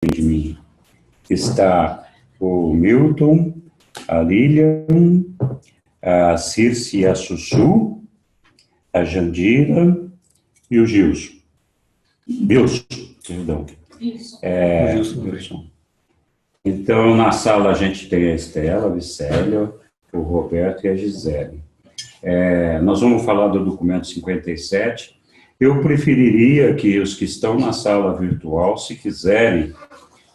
de mim. Está o Milton, a Lilian, a Circe e a Sussu, a Jandira e o Gilson. Wilson, perdão. Wilson. Então, na sala a gente tem a Estela, a Vicélia, o Roberto e a Gisele. Nós vamos falar do documento 57. Eu preferiria que os que estão na sala virtual, se quiserem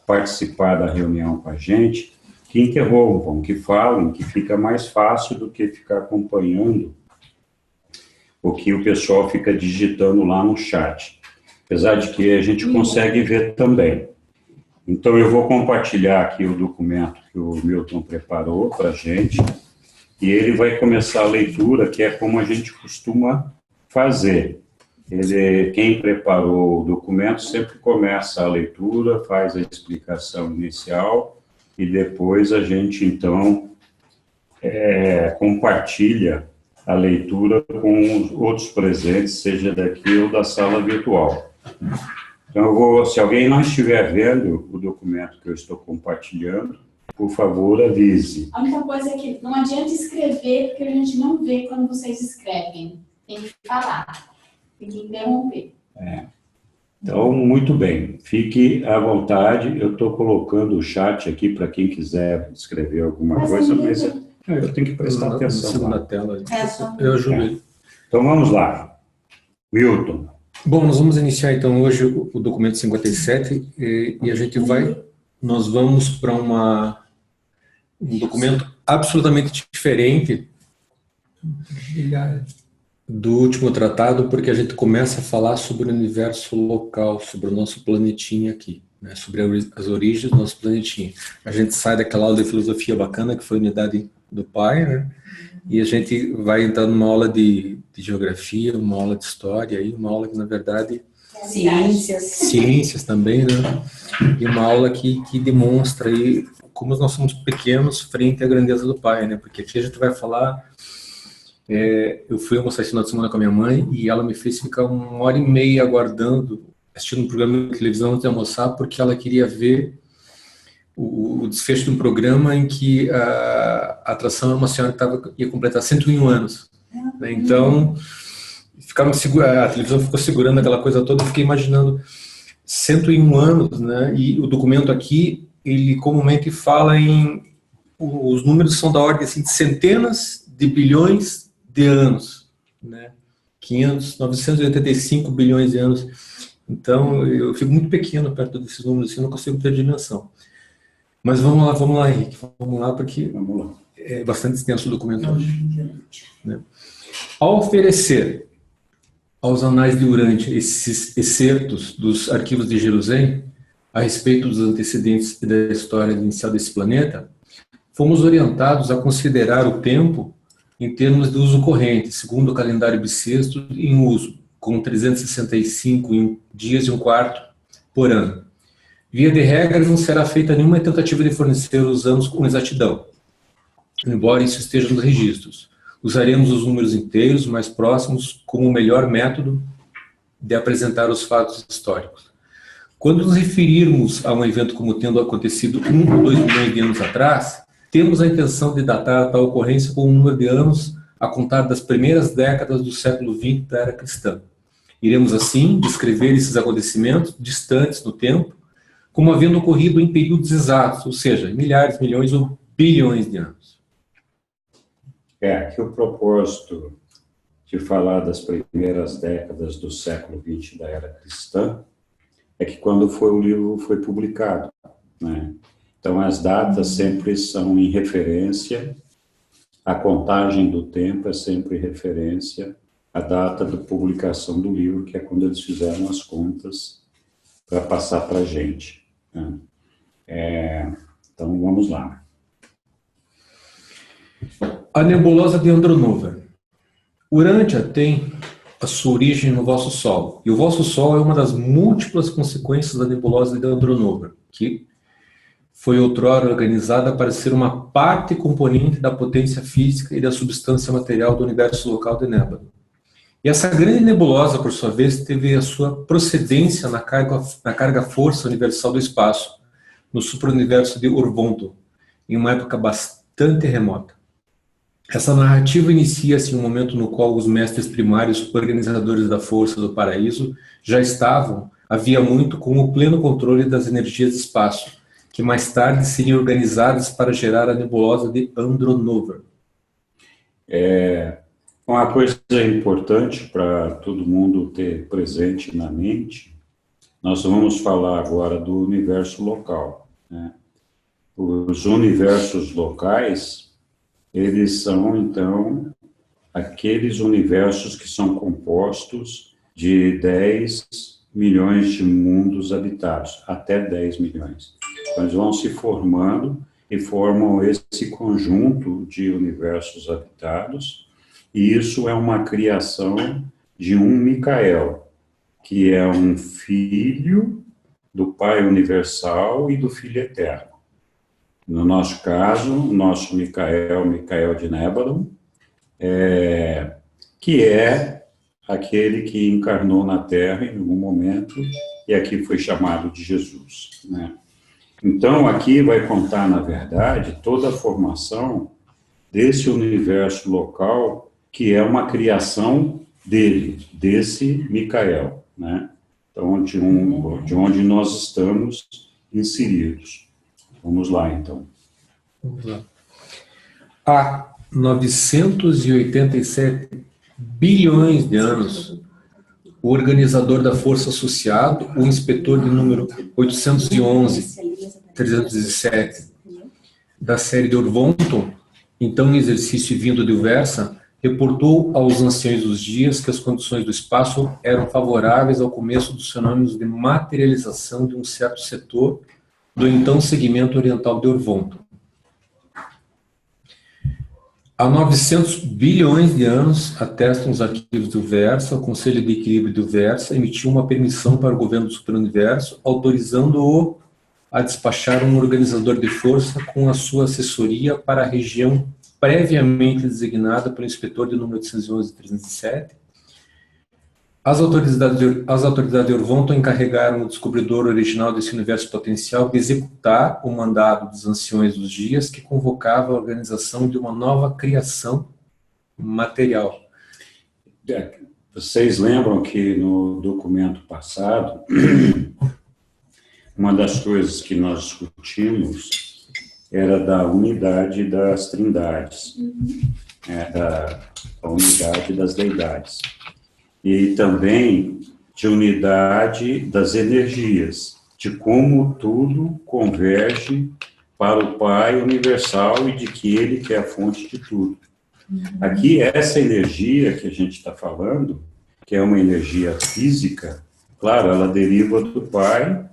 participar da reunião com a gente, que interrompam, que falem, que fica mais fácil do que ficar acompanhando o que o pessoal fica digitando lá no chat. Apesar de que a gente consegue ver também. Então, eu vou compartilhar aqui o documento que o Milton preparou para a gente, e ele vai começar a leitura, que é como a gente costuma fazer. Quem preparou o documento sempre começa a leitura, faz a explicação inicial, e depois a gente, então, compartilha a leitura com os outros presentes, seja daqui ou da sala virtual. Então, se alguém não estiver vendo o documento que eu estou compartilhando, por favor, avise. A única coisa é que não adianta escrever, porque a gente não vê quando vocês escrevem. Tem que falar, tem que interromper. Então, muito bem. Fique à vontade. Eu estou colocando o chat aqui para quem quiser escrever alguma coisa, mas eu tenho que prestar atenção na tela. Eu ajudo. Então, vamos lá. Milton. Bom, nós vamos iniciar então hoje o documento 57 e a gente nós vamos para um documento absolutamente diferente do último tratado, porque a gente começa a falar sobre o universo local, sobre o nosso planetinha aqui, né, sobre as origens do nosso planetinha. A gente sai daquela aula de filosofia bacana que foi a unidade do Pai, né? E a gente vai entrar numa aula de geografia, uma aula de história, e uma aula que, na verdade... Ciências também, né? E uma aula que demonstra aí como nós somos pequenos frente à grandeza do Pai, né? Porque aqui a gente vai falar... eu fui almoçar esse final de semana com a minha mãe, e ela me fez ficar 1h30 aguardando, assistindo um programa de televisão antes de almoçar, porque ela queria ver o desfecho de um programa em que a atração era uma senhora que ia completar 101 anos. Né? Então, a televisão ficou segurando aquela coisa toda, eu fiquei imaginando 101 anos, né? E o documento aqui, ele comumente fala os números são da ordem assim, de centenas de bilhões de anos, né? 985 bilhões de anos. Então, eu fico muito pequeno perto desses números, assim, não consigo ter dimensão. Mas vamos lá, Henrique, vamos lá, porque é bastante extenso o documento hoje. Né? Ao oferecer aos anais de Urântia esses excertos dos arquivos de Jerusalém, a respeito dos antecedentes e da história inicial desse planeta, fomos orientados a considerar o tempo em termos de uso corrente, segundo o calendário bissexto em uso, com 365 dias e um quarto por ano. Via de regra, não será feita nenhuma tentativa de fornecer os anos com exatidão, embora isso esteja nos registros. Usaremos os números inteiros mais próximos como o melhor método de apresentar os fatos históricos. Quando nos referirmos a um evento como tendo acontecido 1 ou 2 milhões de anos atrás, temos a intenção de datar a tal ocorrência com o número de anos a contar das primeiras décadas do século XX da era cristã. Iremos, assim, descrever esses acontecimentos distantes no tempo, como havendo ocorrido em períodos exatos, ou seja, milhares, milhões ou bilhões de anos. Que o propósito de falar das primeiras décadas do século XX da era cristã é que quando o livro foi publicado, né? Então, as datas sempre são em referência, a contagem do tempo é sempre referência à data da publicação do livro, que é quando eles fizeram as contas para passar para a gente. Né? Então, vamos lá. A nebulosa de Andronova. Urântia tem a sua origem no vosso Sol, e o vosso Sol é uma das múltiplas consequências da nebulosa de Andronova, que foi outrora organizada para ser uma parte componente da potência física e da substância material do universo local de Nébula. E essa grande nebulosa, por sua vez, teve a sua procedência na carga-força universal do espaço, no suprauniverso de Urvonto, em uma época bastante remota. Essa narrativa inicia-se em um momento no qual os mestres primários organizadores da força do paraíso já estavam, havia muito, com o pleno controle das energias do espaço, que mais tarde seriam organizadas para gerar a nebulosa de Andronover. Uma coisa importante para todo mundo ter presente na mente, nós vamos falar agora do universo local, né? Os universos locais, eles são, então, aqueles universos que são compostos de 10 milhões de mundos habitados, até 10 milhões. Então, eles vão se formando e formam esse conjunto de universos habitados, e isso é uma criação de um Micael, que é um filho do Pai Universal e do Filho Eterno. No nosso caso, o nosso Micael de Nébalo, que é aquele que encarnou na Terra em algum momento, e aqui foi chamado de Jesus, né? Então, aqui vai contar, na verdade, toda a formação desse universo local, que é uma criação dele, desse Micael, né? Então, de onde nós estamos inseridos. Vamos lá, então. Vamos lá. Há 987 bilhões de anos, o organizador da força associado, o inspetor de número 811-307 da série de Urvonto, então em exercício vindo de Uversa, reportou aos anciãos dos dias que as condições do espaço eram favoráveis ao começo dos fenômenos de materialização de um certo setor do então segmento oriental de Urvonto. Há 900 bilhões de anos, atestam os arquivos do Versa, o Conselho de Equilíbrio do Versa emitiu uma permissão para o governo do superuniverso, autorizando-o a despachar um organizador de força com a sua assessoria para a região previamente designada pelo inspetor de número 811-307. As autoridades de Urvonto encarregaram o descobridor original desse universo potencial de executar o mandado dos anciões dos dias que convocava a organização de uma nova criação material. Vocês lembram que no documento passado, uma das coisas que nós discutimos era da unidade das trindades, da unidade das deidades. E também de unidade das energias, de como tudo converge para o Pai Universal e de que Ele que é a fonte de tudo. Aqui, essa energia que a gente está falando, que é uma energia física, claro, ela deriva do Pai,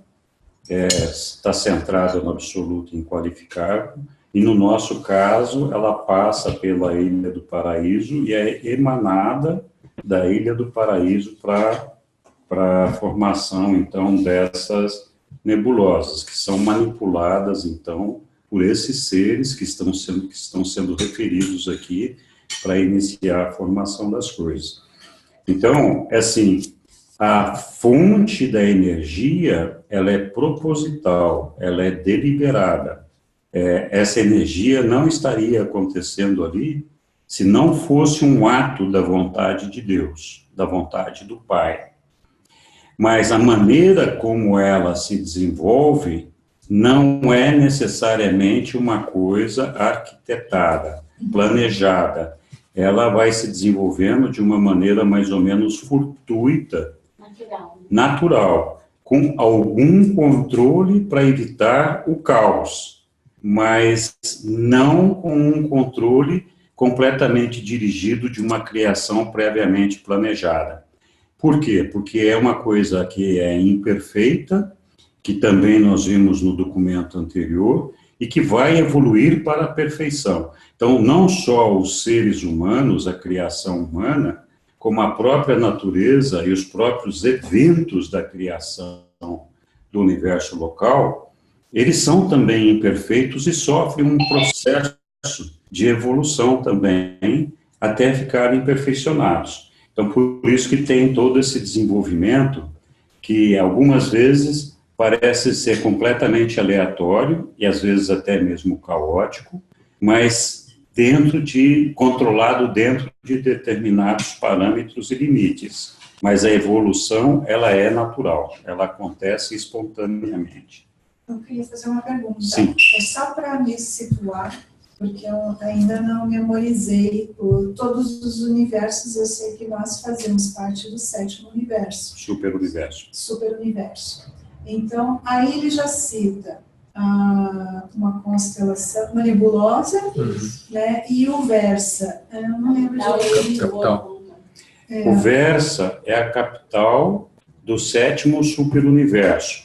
está centrada no absoluto inqualificável, e no nosso caso, ela passa pela Ilha do Paraíso e é emanada da Ilha do Paraíso para a formação, então, dessas nebulosas, que são manipuladas, então, por esses seres que estão sendo referidos aqui para iniciar a formação das coisas. Então, assim, a fonte da energia, ela é proposital, ela é deliberada. Essa energia não estaria acontecendo ali se não fosse um ato da vontade de Deus, da vontade do Pai. Mas a maneira como ela se desenvolve não é necessariamente uma coisa arquitetada, planejada. Ela vai se desenvolvendo de uma maneira mais ou menos fortuita, natural, com algum controle para evitar o caos, mas não com um controle completamente dirigido de uma criação previamente planejada. Por quê? Porque é uma coisa que é imperfeita, que também nós vimos no documento anterior, e que vai evoluir para a perfeição. Então, não só os seres humanos, a criação humana, como a própria natureza e os próprios eventos da criação do universo local, eles são também imperfeitos e sofrem um processo de evolução também, até ficarem perfeccionados. Então, por isso que tem todo esse desenvolvimento que algumas vezes parece ser completamente aleatório e às vezes até mesmo caótico, mas controlado dentro de determinados parâmetros e limites. Mas a evolução, ela é natural, ela acontece espontaneamente. Eu queria fazer uma pergunta. Sim. É só para me situar, porque eu ainda não memorizei todos os universos. Eu sei que nós fazemos parte do 7º universo. Superuniverso. Superuniverso. Então, aí ele já cita uma constelação, uma nebulosa, né? E o Versa. Eu não lembro de Capital. O Versa é a capital do 7º superuniverso,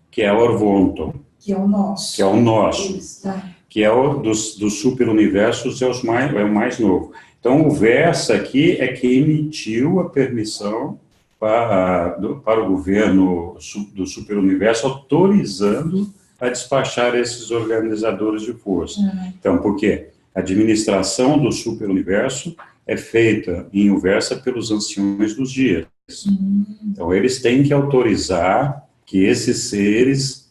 que é Orvonton. Que é o nosso. Que é o nosso. Isso, tá. Que é dos superuniversos, é o mais novo. Então, o Versa aqui é que emitiu a permissão para o governo do superuniverso, autorizando a despachar esses organizadores de força. Então, por quê? A administração do superuniverso é feita em Versa pelos anciões dos dias. Então, eles têm que autorizar que esses seres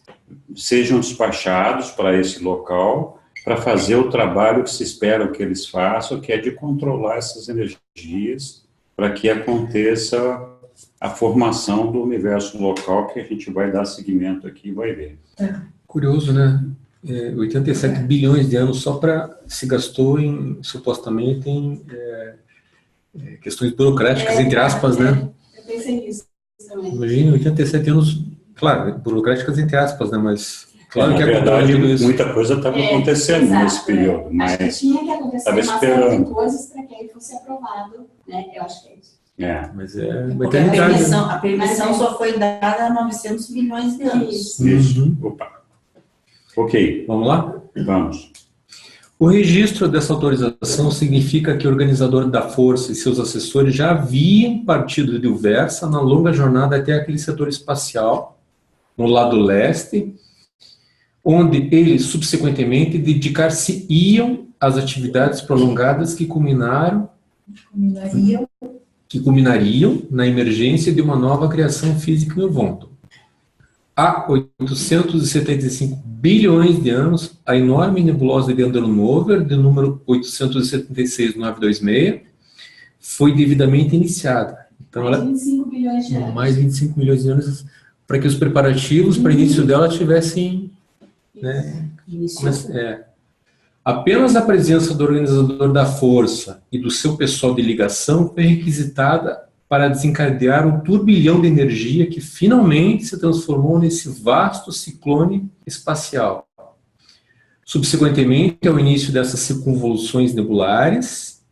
sejam despachados para esse local para fazer o trabalho que se espera que eles façam, que é de controlar essas energias para que aconteça a formação do universo local, que a gente vai dar seguimento aqui e vai ver. Curioso, né? 87 bilhões de anos só se gastou supostamente em questões burocráticas, entre aspas, né? Eu pensei nisso também. Imagina, 87 anos, claro, burocráticas entre aspas, né? Mas claro que na verdade, tudo isso. muita coisa estava acontecendo exato, nesse período, Acho que mas tinha que acontecer estava uma série de esperando. coisas para que ele fosse aprovado, né? Eu acho que é isso. Mas é uma Porque a eternidade. permissão só foi dada há 900 bilhões de anos. Isso. Opa. Ok, Vamos lá? vamos. O registro dessa autorização significa que o organizador da força e seus assessores já haviam partido de Versa na longa jornada até aquele setor espacial, no lado leste, onde eles, subsequentemente, dedicar-se-iam às atividades prolongadas que culminariam na emergência de uma nova criação física em Orvonton. Há 875 bilhões de anos, a enorme nebulosa de Andronover, de número 876926, foi devidamente iniciada. Então, Mais 25 bilhões de anos. mais 25 milhões de anos, para que os preparativos para o início dela tivessem... Né, Apenas a presença do organizador da força e do seu pessoal de ligação foi requisitada para desencadear um turbilhão de energia que finalmente se transformou nesse vasto ciclone espacial. Subsequentemente, ao início dessas circunvoluções nebulares,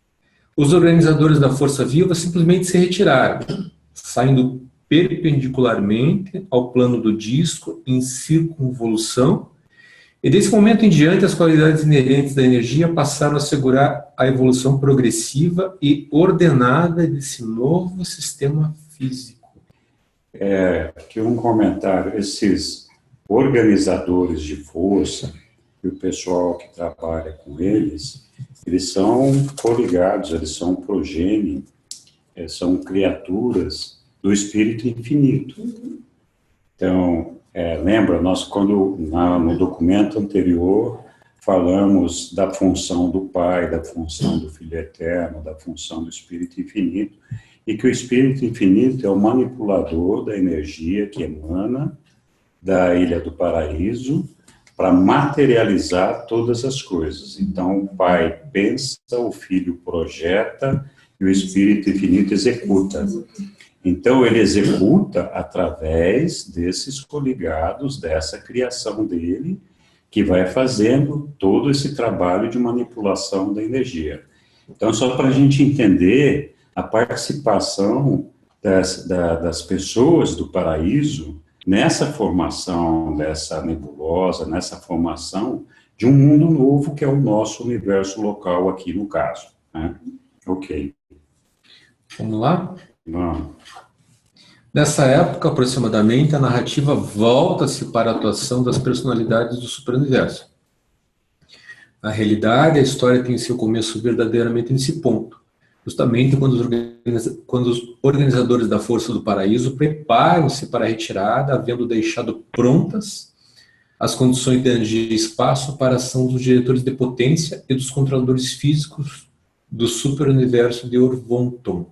os organizadores da força viva simplesmente se retiraram, saindo perpendicularmente ao plano do disco em circunvolução. E desse momento em diante, as qualidades inerentes da energia passaram a assegurar a evolução progressiva e ordenada desse novo sistema físico. Aqui um comentário. Esses organizadores de força e o pessoal que trabalha com eles são coligados, eles são progênie, são criaturas do Espírito Infinito. Então, lembra, nós quando no documento anterior falamos da função do Pai, da função do Filho Eterno, da função do Espírito Infinito, e que o Espírito Infinito é o manipulador da energia que emana da Ilha do Paraíso para materializar todas as coisas. Então, o Pai pensa, o Filho projeta e o Espírito Infinito executa. Então, ele executa através desses coligados, dessa criação dele, que vai fazendo todo esse trabalho de manipulação da energia. Então, só para a gente entender a participação das pessoas do paraíso nessa formação dessa nebulosa, nessa formação de um mundo novo, que é o nosso universo local aqui no caso. Né? Ok. Vamos lá? Vamos. Nessa época, aproximadamente, a narrativa volta-se para a atuação das personalidades do superuniverso. Na realidade, a história tem seu começo verdadeiramente nesse ponto, justamente quando os organizadores da Força do Paraíso preparam-se para a retirada, havendo deixado prontas as condições de energia e espaço para a ação dos diretores de potência e dos controladores físicos do superuniverso de Orvonton.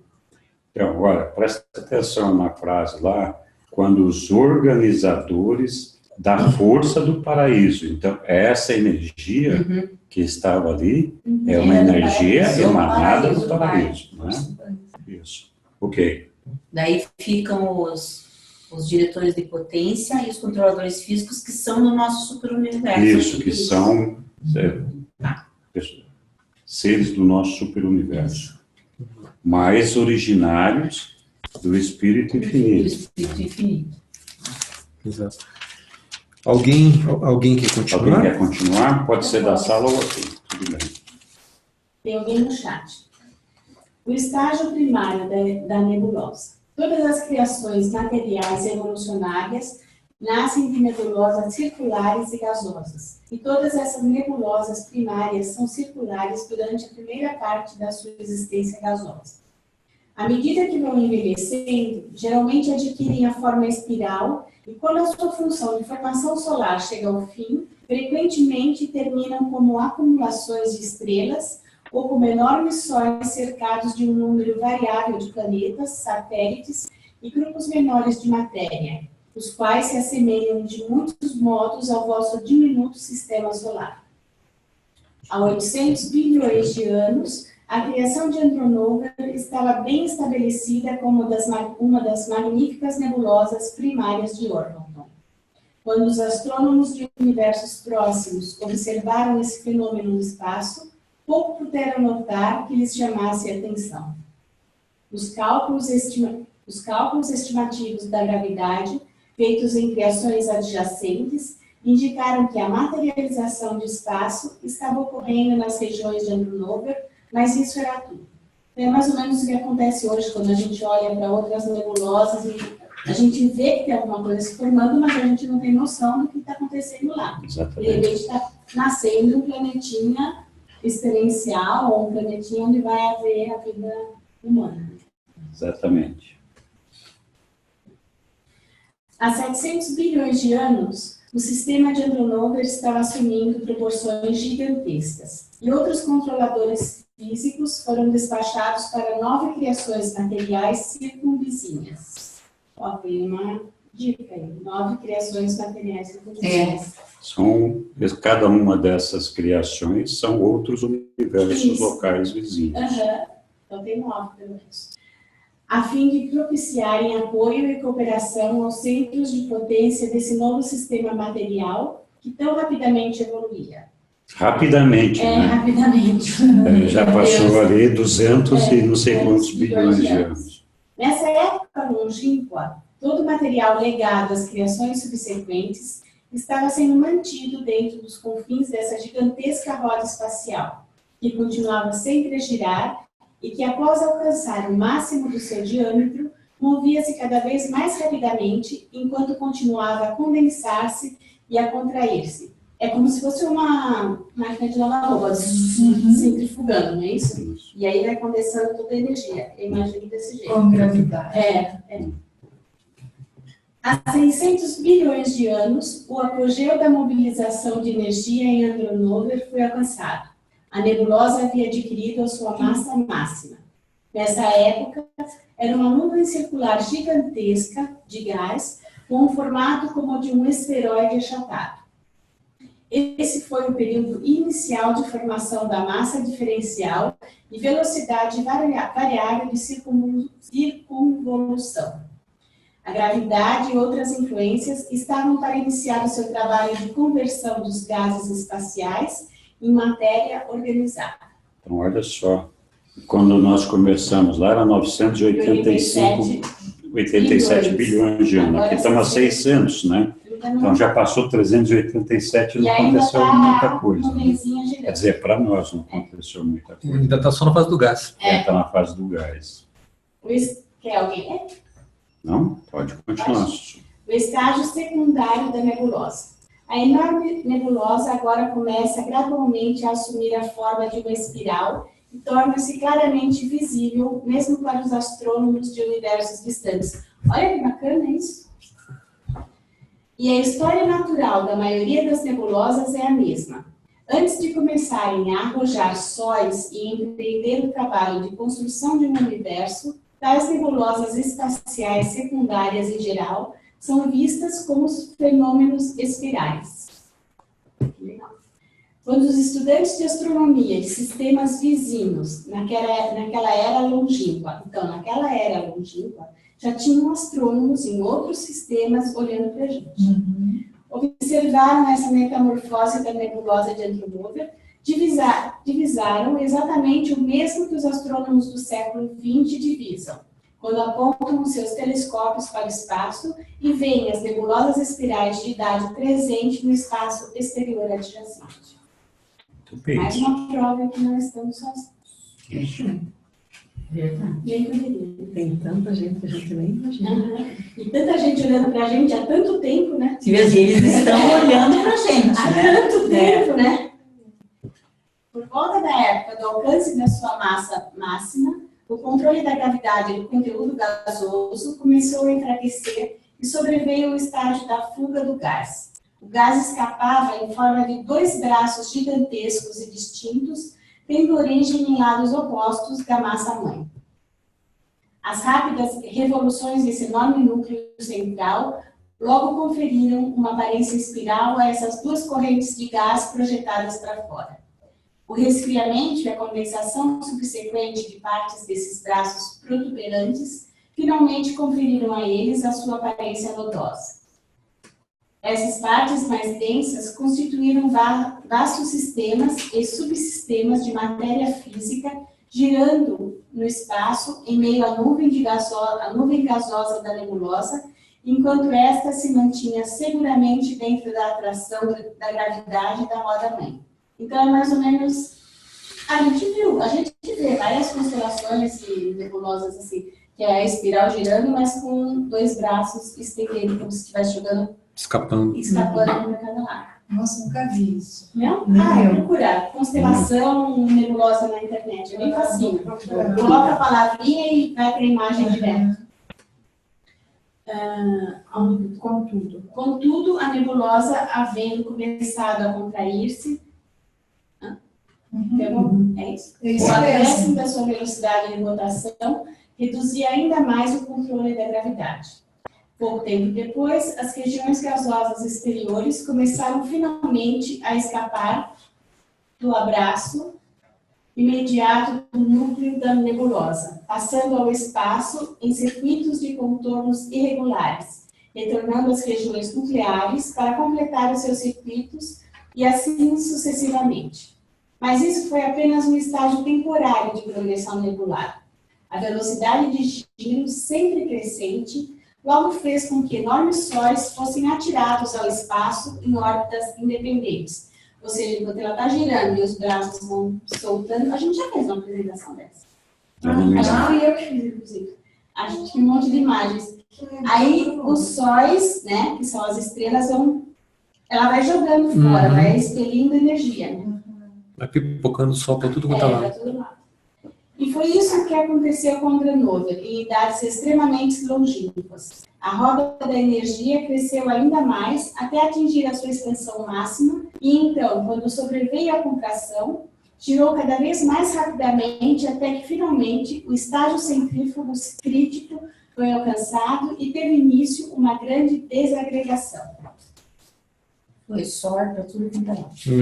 Então, agora, presta atenção na frase lá, quando os organizadores da Força do Paraíso. Então, essa energia que estava ali é uma energia emanada do Paraíso, né? Isso. Ok. Daí ficam os diretores de potência e os controladores físicos que são no nosso superuniverso. Isso, que são seres do nosso superuniverso, mais originários do Espírito Infinito. Do Espírito Infinito. Exato. Alguém quer continuar? Alguém quer continuar? Pode ser da sala ou aqui. Tudo bem. Tem alguém no chat. O estágio primário da nebulosa. Todas as criações materiais evolucionárias nascem de nebulosas circulares e gasosas. E todas essas nebulosas primárias são circulares durante a primeira parte da sua existência gasosa. À medida que vão envelhecendo, geralmente adquirem a forma espiral e quando a sua função de formação solar chega ao fim, frequentemente terminam como acumulações de estrelas ou como enormes sóis cercados de um número variável de planetas, satélites e grupos menores de matéria, os quais se assemelham de muitos modos ao vosso diminuto sistema solar. Há 800 bilhões de anos, a criação de Andronover estava bem estabelecida como uma das magníficas nebulosas primárias de Orvonton. Quando os astrônomos de universos próximos observaram esse fenômeno no espaço, pouco puderam notar que lhes chamasse a atenção. Os cálculos estimativos da gravidade, feitos em criações adjacentes, indicaram que a materialização de espaço estava ocorrendo nas regiões de Andronover, mas isso era tudo. É mais ou menos o que acontece hoje, quando a gente olha para outras nebulosas e a gente vê que tem alguma coisa se formando, mas a gente não tem noção do que está acontecendo lá. Exatamente. De repente está nascendo um planetinha experiencial, ou um planetinha onde vai haver a vida humana. Exatamente. Há 700 bilhões de anos, o sistema de Andronover estava assumindo proporções gigantescas, e outros controladores físicos foram despachados para 9 criações materiais circunvizinhas. Ó, tem uma dica aí, 9 criações materiais circunvizinhas. Cada uma dessas criações são outros universos locais vizinhos. Então tem 9 pelo menos. A fim de propiciarem apoio e cooperação aos centros de potência desse novo sistema material que tão rapidamente evoluía. Rapidamente, né? Rapidamente. Já passou ali 200 e não sei quantos bilhões de anos. Nessa época longínqua, todo o material legado às criações subsequentes estava sendo mantido dentro dos confins dessa gigantesca roda espacial, que continuava sempre a girar e que, após alcançar o máximo do seu diâmetro, movia-se cada vez mais rapidamente enquanto continuava a condensar-se e a contrair-se. É como se fosse uma máquina de lavar roupa, centrifugando, não é isso? E aí vai condensando toda a energia. Eu imagino desse jeito. Com gravidade. Há 600 bilhões de anos, o apogeu da mobilização de energia em Andronover foi alcançado. A nebulosa havia adquirido a sua massa máxima. Nessa época, era uma nuvem circular gigantesca de gás, com um formato como o de um esferoide achatado. Esse foi o período inicial de formação da massa diferencial e velocidade variável de circunvolução. A gravidade e outras influências estavam para iniciar o seu trabalho de conversão dos gases espaciais em matéria organizada. Então, olha só, quando nós começamos lá, era 987 bilhões de anos. Aqui estamos a 600, né? Então já passou 387 e não aconteceu muita coisa. Né? Quer dizer, para nós não aconteceu muita coisa. Ainda está só na fase do gás. Está na fase do gás. Quer alguém? Não? Pode continuar. O estágio secundário da nebulosa. A enorme nebulosa agora começa gradualmente a assumir a forma de uma espiral e torna-se claramente visível, mesmo para os astrônomos de universos distantes. Olha que bacana isso! E a história natural da maioria das nebulosas é a mesma. Antes de começarem a arrojar sóis e empreender o trabalho de construção de um universo, tais nebulosas espaciais secundárias em geral são vistas como fenômenos espirais. Legal. Quando os estudantes de astronomia de sistemas vizinhos, naquela era longínqua, já tinham astrônomos em outros sistemas olhando para a gente. Observaram essa metamorfose da nebulosa de Andrômeda, divisaram exatamente o mesmo que os astrônomos do século XX divisam, quando apontam os seus telescópios para o espaço e veem as nebulosas espirais de idade presente no espaço exterior adjacente. Mais uma prova que não estamos sozinhos. Verdade. Tem tanta gente que a gente nem imagina. E tanta gente olhando pra gente há tanto tempo, né? Se eles estão olhando pra gente, há tanto tempo, né? Por volta da época do alcance da sua massa máxima, o controle da gravidade do conteúdo gasoso começou a enfraquecer e sobreveio o estágio da fuga do gás. O gás escapava em forma de 2 braços gigantescos e distintos, tendo origem em lados opostos da massa-mãe. As rápidas revoluções desse enorme núcleo central logo conferiram uma aparência espiral a essas 2 correntes de gás projetadas para fora. O resfriamento e a condensação subsequente de partes desses braços protuberantes finalmente conferiram a eles a sua aparência nodosa. Essas partes mais densas constituíram vastos sistemas e subsistemas de matéria física girando no espaço em meio à nuvem gasosa da nebulosa, enquanto esta se mantinha seguramente dentro da atração da gravidade da roda-mãe. Então, é mais ou menos... A gente vê várias constelações e nebulosas assim, que é a espiral girando, mas com 2 braços estendendo, como se estivesse jogando... Escapando para cada lado. Nossa, nunca vi isso. Não? Procura constelação nebulosa na internet. É bem facinho. Coloca a palavrinha e vai para a imagem direto. Contudo, a nebulosa, havendo começado a contrair-se, é isso? O acréscimo da sua velocidade de rotação reduzia ainda mais o controle da gravidade. Pouco tempo depois, as regiões gasosas exteriores começaram finalmente a escapar do abraço imediato do núcleo da nebulosa, passando ao espaço em circuitos de contornos irregulares, retornando às regiões nucleares para completar os seus circuitos e assim sucessivamente. Mas isso foi apenas um estágio temporário de progressão nebular. A velocidade de giro, sempre crescente, logo fez com que enormes sóis fossem atirados ao espaço em órbitas independentes. Ou seja, enquanto ela está girando e os braços vão soltando... A gente já fez uma apresentação dessa. Acho que fui eu que fiz, inclusive. A gente tinha um monte de imagens. Aí, os sóis, né, que são as estrelas, ela vai jogando fora, vai expelindo energia, né? Vai pipocando sol para tudo quanto é lado. Tudo lá. E foi isso que aconteceu com Andrômeda, em idades extremamente longínquas. A roda da energia cresceu ainda mais até atingir a sua extensão máxima e então, quando sobreveio a contração, girou cada vez mais rapidamente até que finalmente o estágio centrífugo crítico foi alcançado e teve início uma grande desagregação. Foi sorte para tudo que tá.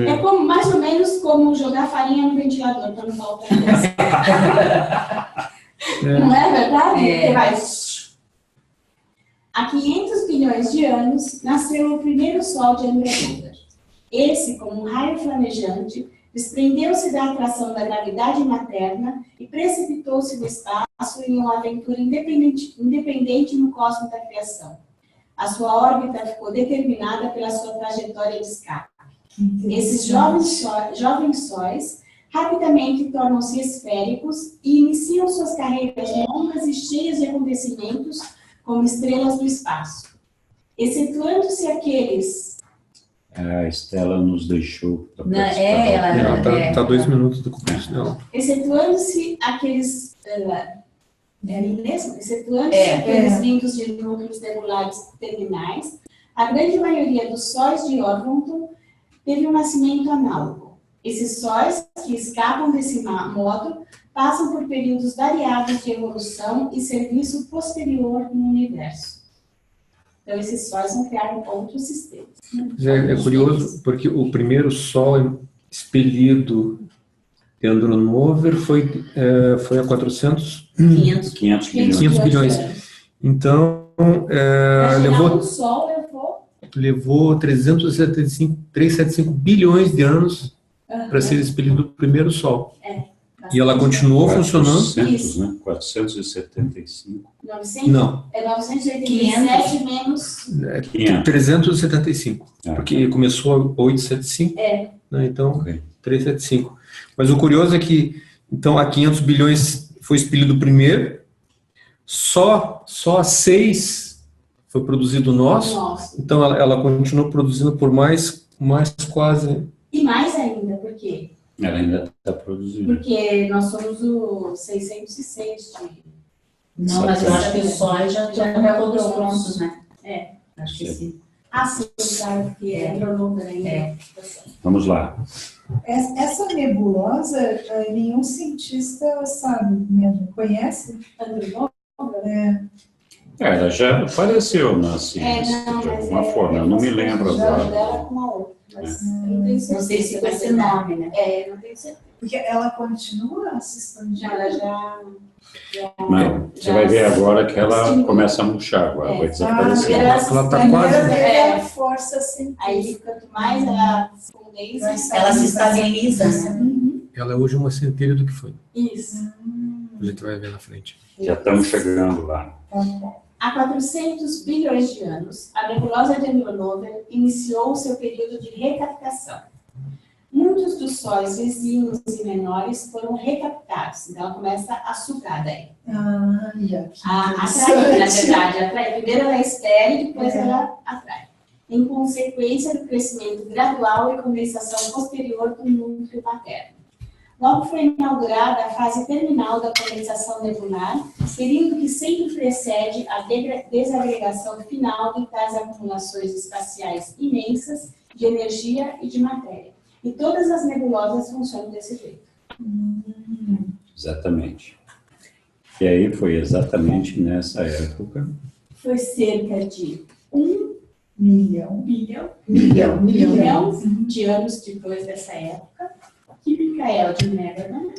É como, mais ou menos como jogar farinha no ventilador para não voltar. Não é verdade? Você vai... Há 500 bilhões de anos, nasceu o primeiro Sol de Andrômeda. Esse, como um raio flamejante, desprendeu-se da atração da gravidade materna e precipitou-se no espaço em uma aventura independente no cosmos da criação. A sua órbita ficou determinada pela sua trajetória de escape. Esses jovens sóis rapidamente tornam-se esféricos e iniciam suas carreiras longas e cheias de acontecimentos como estrelas do espaço. Excetuando-se aqueles A Estela nos deixou para Não, participar. ela Tá 2 minutos do começo dela. Excetuando-se aqueles. É ali mesmo? Excetuando-se É. aqueles vindos de núcleos nebulares terminais, a grande maioria dos sóis de Orvonton teve um nascimento análogo. Esses sóis, que escapam desse modo, passam por períodos variados de evolução e serviço posterior no universo. Então, esses sóis vão criar outros sistemas. É curioso, porque o primeiro Sol expelido de Andronover foi a 500. 500 bilhões. 500 bilhões. Então, O Sol levou 375 bilhões de anos para ser expelido o primeiro Sol. E ela continuou funcionando. 400, né? 475. 900? Não, É 987 menos. 500. 375. Ah. Porque começou a 875. Né, então, Ok. 375. Mas o curioso é que, então, a 500 bilhões foi expelido primeiro, só 6 foi produzido nosso, Nossa. então ela continuou produzindo por mais quase... E mais ainda, por quê? Ela ainda está produzindo. Porque nós somos o 606 de... Não, mas eu acho que os sóis já estão todos prontos. prontos, né? Acho que Sim. sim. Ah, sim, claro, porque é Andronover ainda. Vamos lá. Essa nebulosa, nenhum cientista sabe mesmo, conhece? Andronover? Ela já apareceu na ciência, de alguma forma. Eu não me lembro Já agora. dela com a outra. Mas não tenho Não sei se certeza. com esse nome, né? Não tenho certeza. Porque ela continua se expandindo. Ela já Não, você vai ver agora que ela começa a murchar agora, vai desaparecer. Ela está quase... A força Aí, centrífuga. quanto mais ela se condensa, Ela se estabiliza, né? Ela é hoje uma centelha do que foi. Isso. A gente vai ver na frente. Já estamos chegando lá. Há 400 bilhões de anos, a nebulosa de Andronover iniciou seu período de recaptação. Muitos dos sóis vizinhos e menores foram recaptados. Então, ela começa a sugar daí. Atrair, na verdade. Atrair. Primeiro ela espere, depois ela atrai. Em consequência do crescimento gradual e condensação posterior do núcleo materno. Logo foi inaugurada a fase terminal da condensação nebular, período que sempre precede a desagregação final de tais acumulações espaciais imensas de energia e de matéria. E todas as nebulosas funcionam desse jeito. Exatamente. E aí foi exatamente nessa época. Foi cerca de 1 milhão de anos depois dessa época, que Micael de Neverman,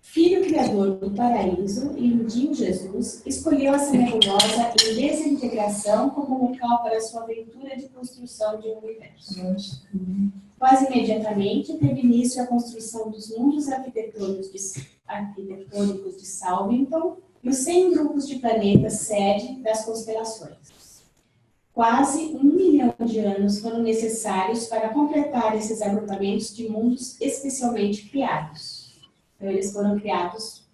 filho criador do paraíso e iludiu Jesus, escolheu essa nebulosa em desintegração como local para sua aventura de construção de um universo. Quase imediatamente teve início a construção dos mundos arquitetônicos de Salvington e os 100 grupos de planetas sede das constelações. Quase 1 milhão de anos foram necessários para completar esses agrupamentos de mundos especialmente criados. Então, eles foram criados,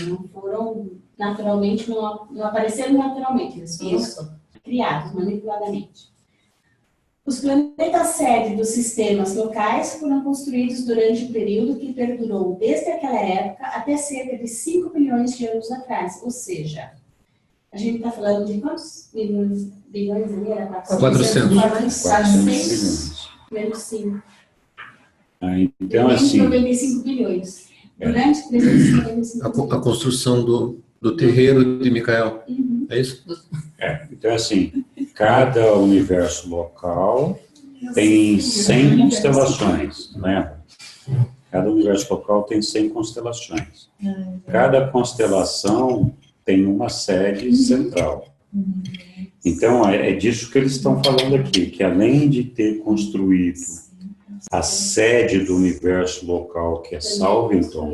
não foram naturalmente, não apareceram naturalmente, eles foram criados manipuladamente. Os planetas sede dos sistemas locais foram construídos durante um período que perdurou desde aquela época até cerca de 5 bilhões de anos atrás, ou seja, a gente está falando de quantos bilhões ali? Era 400. 400 Menos 5. Então, assim, 95 bilhões. Durante 395 bilhões. A construção do terreiro de Micael. É isso? então, assim, cada universo local tem 100 constelações, lembra? Cada universo local tem 100 constelações. Cada constelação tem uma sede central. Então, é disso que eles estão falando aqui, que além de ter construído a sede do universo local, que é Salvington,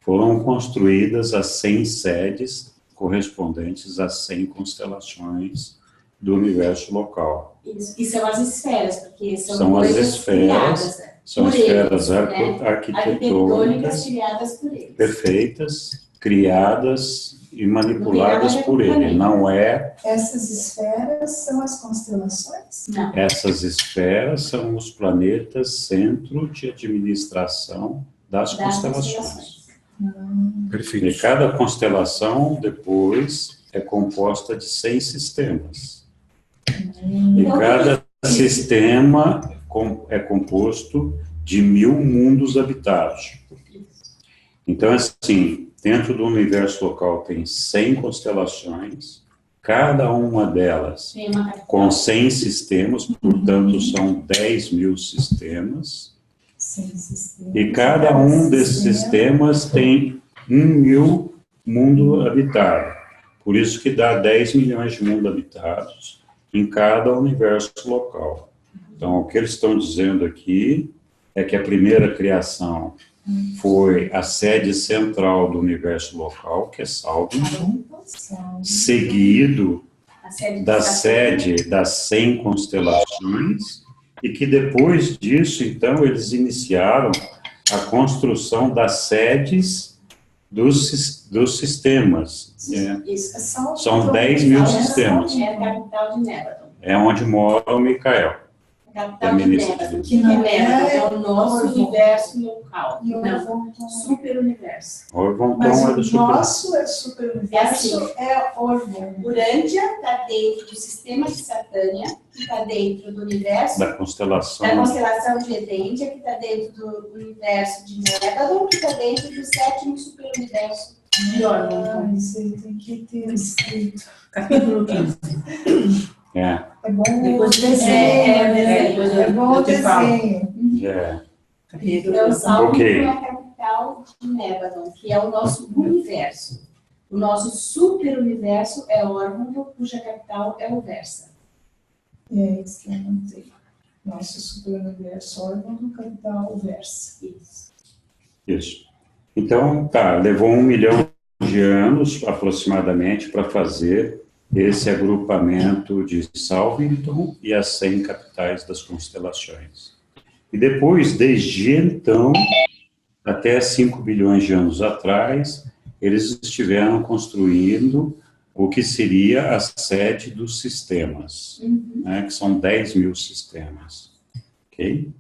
foram construídas as 100 sedes correspondentes às 100 constelações do universo local. Isso. E são as esferas, porque São as coisas esferas, criadas, são por esferas eles, arquitetônicas criadas por eles. perfeitas, criadas e manipuladas por ele. Não é... Essas esferas são as constelações? Não. Essas esferas são os planetas centro de administração das constelações. Perfeito. E cada constelação, depois, é composta de 6 sistemas. E cada sistema é composto de 1000 mundos habitados. Então, assim, dentro do universo local tem 100 constelações, cada uma delas com 100 sistemas, portanto, são 10.000 sistemas. E cada um desses sistemas tem 1.000 mundos habitados. Por isso que dá 10 milhões de mundos habitados em cada universo local. Então, o que eles estão dizendo aqui é que a primeira criação foi a sede central do universo local, que é Salvington, seguido da sede das 100 constelações, e que depois disso, então, eles iniciaram a construção das sedes dos sistemas. São 10.000 sistemas. É a capital de Nébadon. É onde mora o Micael. Capital de Nébadon. Que Nébadon é o nosso universo local. Não, super-universo. Orvonton Mas é do o super. nosso é super-universo, é Orvon. Urântia está dentro do sistema de Satânia, que está dentro do universo Da constelação. da constelação de Edêntia, que está dentro do universo de Nébadon, que está dentro do 7º super-universo de Orvonton. Isso aí tem que ter escrito. Capítulo 15. É. É bom Depois o desenho. depois É bom o eu te falo. desenho. É. Então, Salvington Ok. é a capital de Nébadon, que é o nosso universo. O nosso super-universo é Orvonton, cuja capital é o Versa. E é isso que eu anotei. Nosso super-universo Orvon, capital Versa. Isso. Isso. Então, tá, levou 1 milhão de anos, aproximadamente, para fazer esse agrupamento de Salvington e as 100 capitais das constelações. E depois, desde então, até 5 bilhões de anos atrás, eles estiveram construindo o que seria a sede dos sistemas, né, que são 10.000 sistemas. Ok?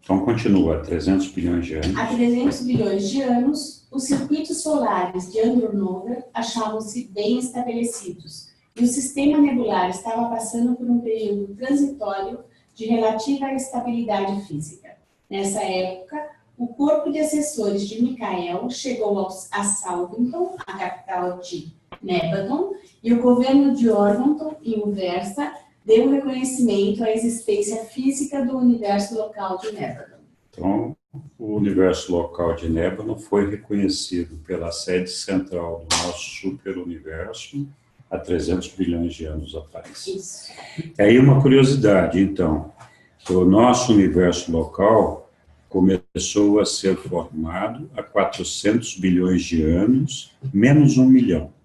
Então, continua, 300 bilhões de anos. Há 300 bilhões de anos, os circuitos solares de Andronover achavam-se bem estabelecidos e o sistema nebular estava passando por um período transitório de relativa estabilidade física. Nessa época, o corpo de assessores de Micael chegou a Salvington, a capital de Nébadon, e o governo de Orvonton, em Uversa, deu reconhecimento à existência física do universo local de Nébadon. Então, o universo local de Nébadon foi reconhecido pela sede central do nosso super-universo há 300 bilhões de anos atrás. Isso. Aí uma curiosidade, então, o nosso universo local começou a ser formado há 400 bilhões de anos, menos 1 milhão.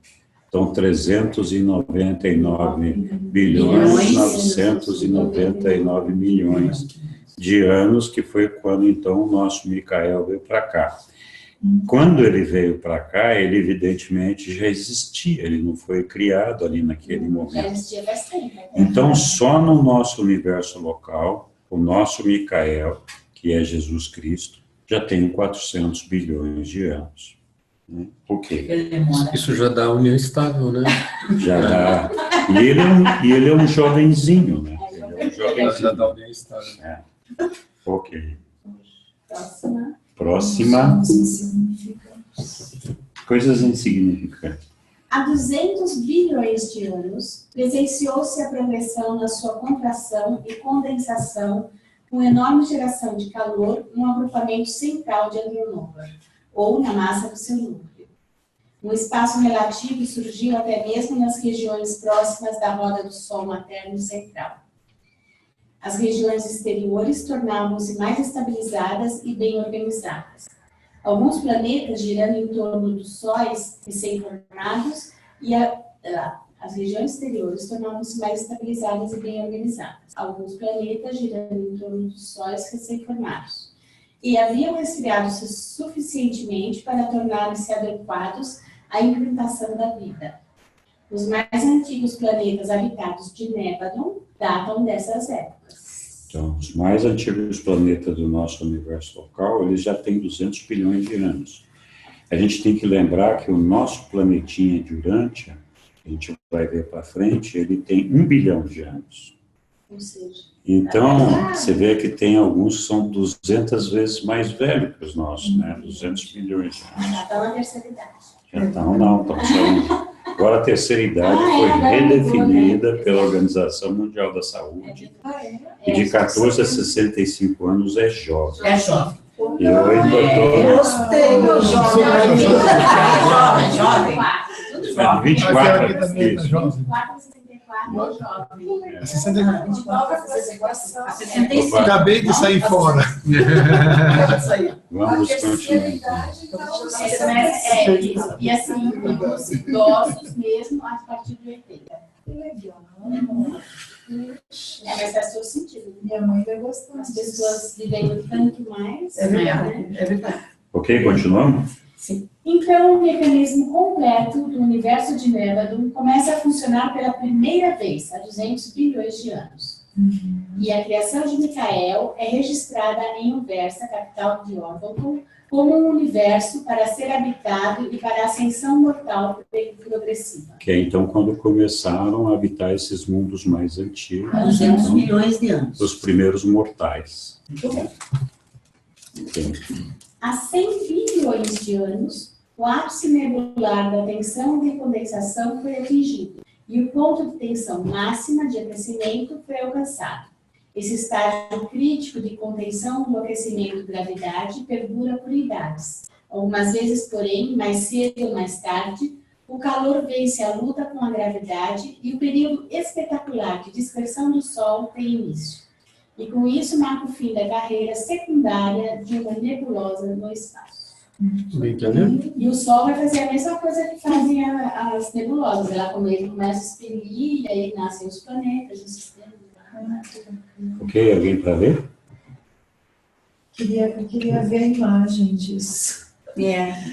Então, 399 bilhões, 999 milhões de anos, que foi quando, então, o nosso Micael veio para cá. Quando ele veio para cá, ele, evidentemente, já existia, ele não foi criado ali naquele Já momento. existia bastante. Né? Então, só no nosso universo local, o nosso Micael, que é Jesus Cristo, já tem 400 bilhões de anos. Ok. Isso já dá união estável, né? Já dá. E ele é um jovenzinho, né? Ele é um jovenzinho. Já dá união estável. É. Ok. Próxima. Próxima. Coisas insignificantes. Há 200 bilhões de anos, presenciou-se a progressão na sua contração e condensação com enorme geração de calor no agrupamento central de Andronover, ou na massa do seu núcleo. Um espaço relativo surgiu até mesmo nas regiões próximas da roda do Sol materno central. As regiões exteriores tornavam-se mais estabilizadas e bem organizadas. Alguns planetas girando em torno dos sóis recém-formados e as regiões exteriores tornavam-se mais estabilizadas e bem organizadas. Alguns planetas girando em torno dos sóis recém-formados. E haviam resfriado-se suficientemente para tornarem-se adequados a implantação da vida. Os mais antigos planetas habitados de Nébadon datam dessas épocas. Então, os mais antigos planetas do nosso universo local, eles já têm 200 bilhões de anos. A gente tem que lembrar que o nosso planetinha de Urântia, a gente vai ver para frente, ele tem 1 bilhão de anos. Ou seja, Então, você vê que tem alguns que são 200 vezes mais velhos que os nossos, né? 200 milhões de anos. já estão na terceira idade. Já estão, não, estão saindo. Agora, a terceira idade foi agora redefinida mudou, né? pela Organização Mundial da Saúde, e É, de 14 a 65 anos é jovem. É jovem. E eu ainda estou... Gostei, meu jovem. Jovem, jovem. Tudo É, 24 Aquela aqui também tá isso. jovem. 24 a 64, jovem. É 64. 24 a 64. 65. Acabei de sair fora. Vamos terceira continuar. idade, então, É isso. E assim, os idosos mesmo, a partir de 80. que legal. Mas faz todo sentido. Minha mãe vai gostar. As pessoas vivendo tanto mais. É verdade, né? é verdade. Ok, continuamos? Então, o mecanismo completo do universo de Nébadon começa a funcionar pela primeira vez há 200 bilhões de anos. E a criação de Micael é registrada em Uversa, capital de Orvonton, como um universo para ser habitado e para a ascensão mortal progressiva. Que é então quando começaram a habitar esses mundos mais antigos, 200 milhões de anos. os primeiros mortais. Muito bem. Ok. Há 100 bilhões de anos, o ápice nebular da tensão de condensação foi atingido e o ponto de tensão máxima de aquecimento foi alcançado. Esse estágio crítico de contenção do aquecimento gravidade perdura por idades. Algumas vezes, porém, mais cedo ou mais tarde, o calor vence a luta com a gravidade e o período espetacular de dispersão do Sol tem início. E com isso marca o fim da carreira secundária de uma nebulosa no espaço. Entendeu? E o Sol vai fazer a mesma coisa que fazem as nebulosas. Ela começa a expelir, aí nascem os planetas, os sistemas. Ok, alguém para ver? Eu queria ver a imagem disso.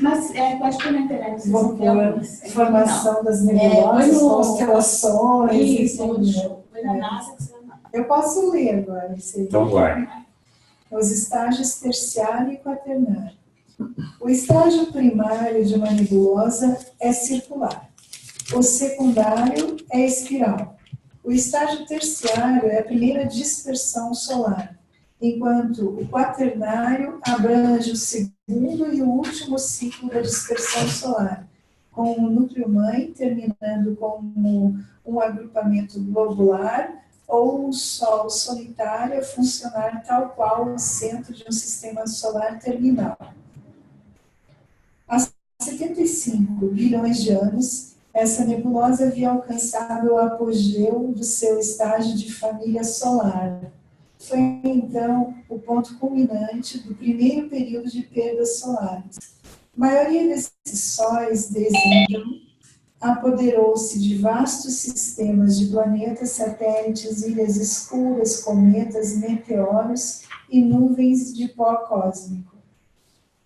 Mas pode pôr na internet. vocês Vamos vão ver pôr algumas. formação das nebulosas, põe no- constelações. Isso, muito show. Foi da NASA que você vai mandar. Eu posso ler agora isso aí. Então vai. Os estágios terciário e quaternário. O estágio primário de uma nebulosa é circular. O secundário é espiral. O estágio terciário é a primeira dispersão solar, enquanto o quaternário abrange o segundo e o último ciclo da dispersão solar, com o núcleo-mãe terminando como um agrupamento globular ou um Sol solitário a funcionar tal qual o centro de um sistema solar terminal. Há 75 bilhões de anos, essa nebulosa havia alcançado o apogeu do seu estágio de família solar. Foi, então, o ponto culminante do primeiro período de perdas solares. A maioria desses sóis, desde então, apoderou-se de vastos sistemas de planetas, satélites, ilhas escuras, cometas, meteoros e nuvens de pó cósmico.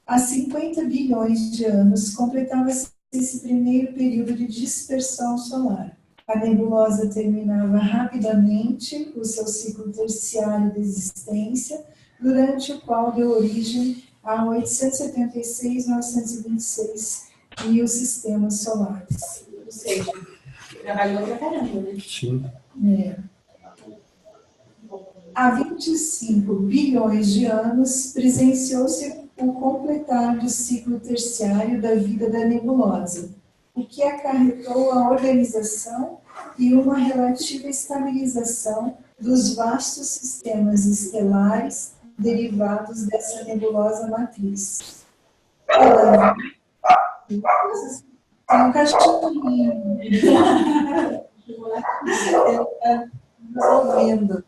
Há 50 bilhões de anos, completava-se esse primeiro período de dispersão solar. A nebulosa terminava rapidamente o seu ciclo terciário de existência, durante o qual deu origem a 876.926 mil sistemas solares. Ou seja, trabalhou pra caramba, né? Sim. Há 25 bilhões de anos, presenciou-se o completar do ciclo terciário da vida da nebulosa, o que acarretou a organização e uma relativa estabilização dos vastos sistemas estelares derivados dessa nebulosa matriz. Tem um cachorrinho. Ele está nos ouvindo.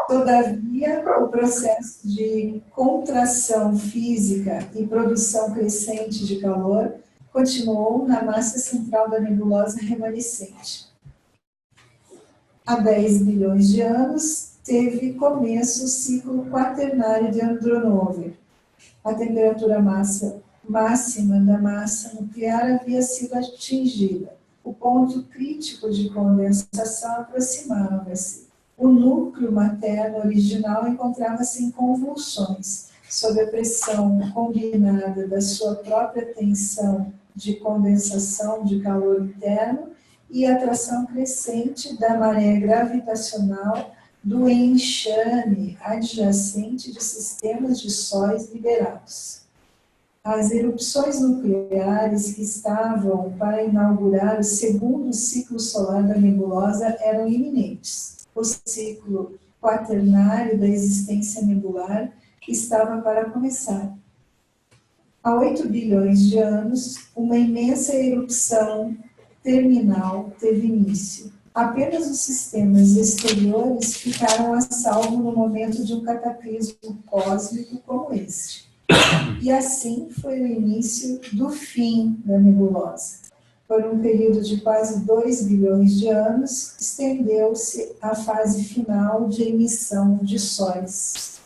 Todavia, o processo de contração física e produção crescente de calor continuou na massa central da nebulosa remanescente. Há 10 bilhões de anos, teve começo o ciclo quaternário de Andronover. A temperatura máxima da massa nuclear havia sido atingida. O ponto crítico de condensação aproximava-se. O núcleo materno original encontrava-se em convulsões, sob a pressão combinada da sua própria tensão de condensação de calor interno e a atração crescente da maré gravitacional do enxame adjacente de sistemas de sóis liberados. As erupções nucleares que estavam para inaugurar o segundo ciclo solar da nebulosa eram iminentes. O ciclo quaternário da existência nebular estava para começar. Há 8 bilhões de anos, uma imensa erupção terminal teve início. Apenas os sistemas exteriores ficaram a salvo no momento de um cataclismo cósmico como este. E assim foi o início do fim da nebulosa. Por um período de quase 2 bilhões de anos, estendeu-se a fase final de emissão de sóis.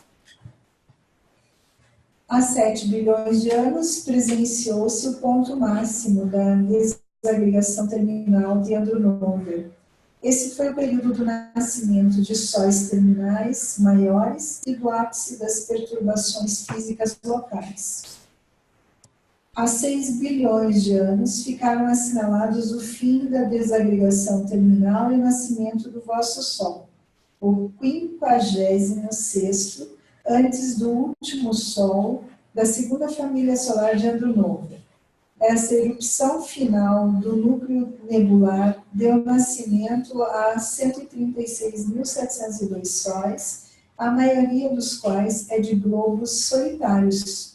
Há 7 bilhões de anos, presenciou-se o ponto máximo da desagregação terminal de Andronover. Esse foi o período do nascimento de sóis terminais maiores e do ápice das perturbações físicas locais. Há 6 bilhões de anos ficaram assinalados o fim da desagregação terminal e o nascimento do vosso Sol, o 56º antes do último Sol da segunda família solar de Andronover. Essa erupção final do núcleo nebular deu nascimento a 136.702 sóis, a maioria dos quais é de globos solitários.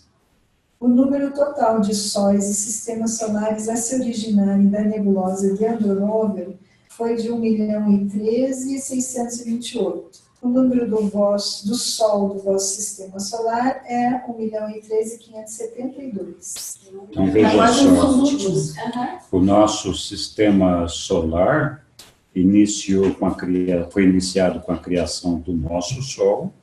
O número total de sóis e sistemas solares a se originarem da nebulosa de Andronover foi de 1.013.628. O número do Sol do vosso sistema solar é 1.013.572. Então veja só, o nosso sistema solar foi iniciado com a criação do nosso Sol,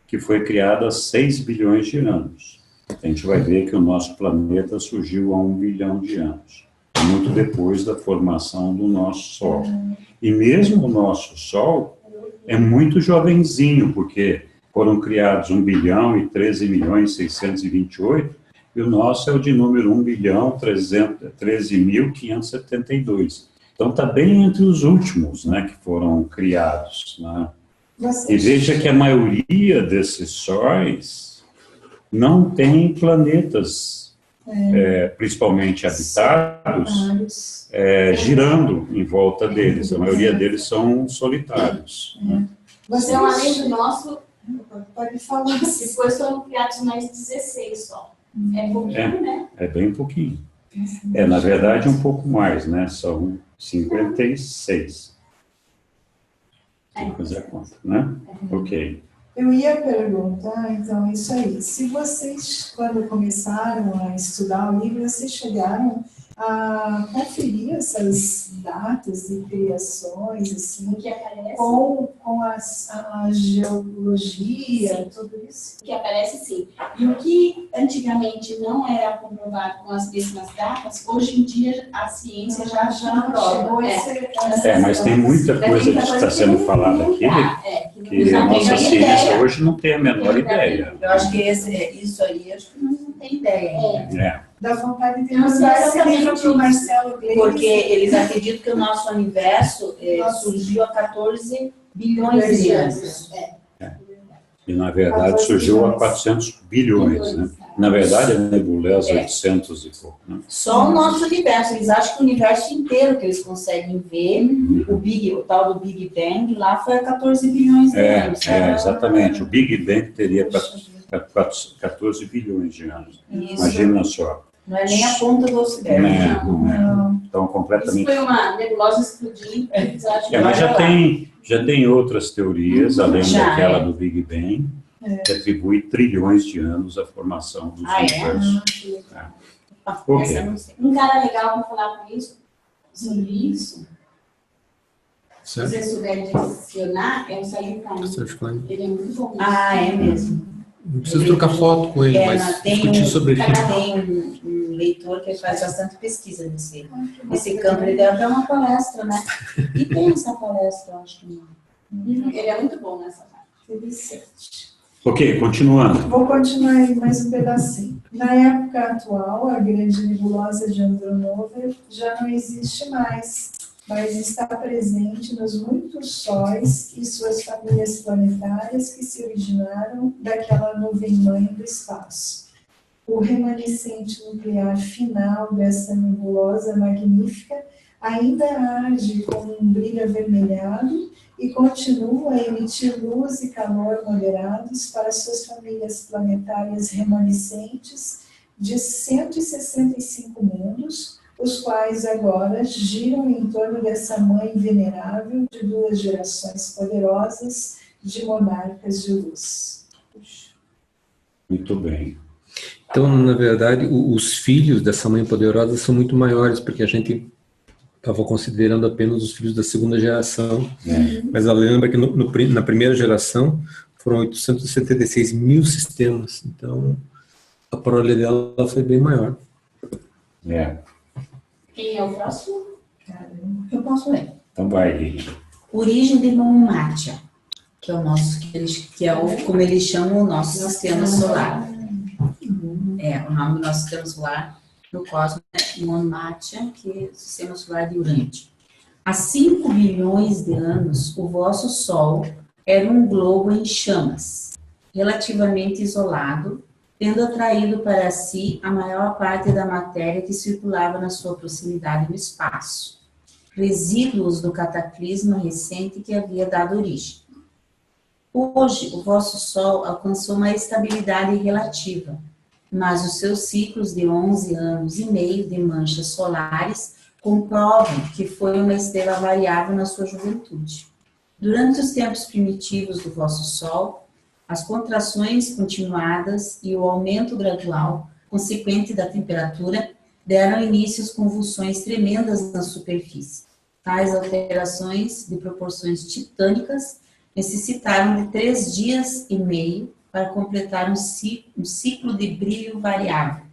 que foi criado há 6 bilhões de anos. A gente vai ver que o nosso planeta surgiu há 1 bilhão de anos, muito depois da formação do nosso Sol. E mesmo o nosso Sol é muito jovenzinho, porque foram criados 1.013.628, e o nosso é o de número 1.013.572. Então está bem entre os últimos, né, que foram criados, né? E veja que a maioria desses sóis não tem planetas, principalmente habitados, girando em volta deles. A maioria deles são solitários. Então, além do nosso, pode falar. depois foram criados mais 16 só. É pouquinho, né? É bem pouquinho. Na verdade, um pouco mais, né? São 56. Tem que fazer a conta, né? Ok. Eu ia perguntar, então, isso aí. Se vocês, quando começaram a estudar o livro, vocês chegaram a conferir essas datas de criações, assim, que aparece, com a geologia, tudo isso? que aparece sim. E o que antigamente não era comprovado com as mesmas datas, hoje em dia a ciência já comprova. Mas tem muita coisa que está sendo falada aqui, que a nossa ciência hoje não tem a menor ideia. Eu acho que isso aí, acho que não tem ideia. Dá vontade de mostrar esse livro para o Marcelo Gleice. Porque eles acreditam que o nosso universo surgiu há 14 bilhões de anos. E, na verdade, surgiu há 400 bilhões, né? Na verdade, a nebulosa é 800 e pouco, né? Só o nosso universo. Eles acham que o universo inteiro que eles conseguem ver, o tal do Big Bang, lá foi há 14 bilhões de anos. Exatamente. O Big Bang teria 14 bilhões de anos. Isso. Imagina só. Não é nem a ponta do iceberg. Não. Então, completamente... Isso foi uma nebulosa explodindo. Mas já tem outras teorias, além daquela do Big Bang, que atribui trilhões de anos à formação dos universos. Okay. Um cara legal para falar com isso, sobre isso, se você souber direcionar, é o Sérgio Klein. Ele é muito bom. É mesmo. Não precisa trocar foto com ele, mas discutir sobre ele. Tem um leitor que faz bastante pesquisa nesse campo. Ele deu até uma palestra, né? E tem essa palestra, eu acho que não. Ele é muito bom nessa parte. Interessante. Ok, continuando. Vou continuar aí mais um pedacinho. Na época atual, a grande nebulosa de Andronova já não existe mais, mas está presente nos muitos sóis e suas famílias planetárias que se originaram daquela nuvem-mãe do espaço. O remanescente nuclear final dessa nebulosa magnífica ainda arde com um brilho avermelhado e continua a emitir luz e calor moderados para suas famílias planetárias remanescentes de 165 mundos, os quais agora giram em torno dessa mãe venerável de duas gerações poderosas de monarcas de luz. Muito bem. Então, na verdade, os filhos dessa mãe poderosa são muito maiores, porque a gente estava considerando apenas os filhos da segunda geração. Mas ela lembra que na primeira geração foram 876 mil sistemas. Então, a prole dela foi bem maior. Quem é o próximo? Eu posso ler. Então vai, Rita. Origem de Monmátia, que é o nosso, como eles chamam o nosso sistema solar. O nome do nosso sistema solar no cosmos é Monmátia, que é o sistema solar de Urântia. Há 5 bilhões de anos, o vosso Sol era um globo em chamas, relativamente isolado, tendo atraído para si a maior parte da matéria que circulava na sua proximidade no espaço, resíduos do cataclisma recente que havia dado origem. Hoje, o vosso Sol alcançou uma estabilidade relativa, mas os seus ciclos de 11 anos e meio de manchas solares comprovam que foi uma estrela variável na sua juventude. Durante os tempos primitivos do vosso Sol, as contrações continuadas e o aumento gradual, consequente da temperatura, deram início às convulsões tremendas na superfície. Tais alterações, de proporções titânicas, necessitaram de 3 dias e meio para completar um ciclo de brilho variável.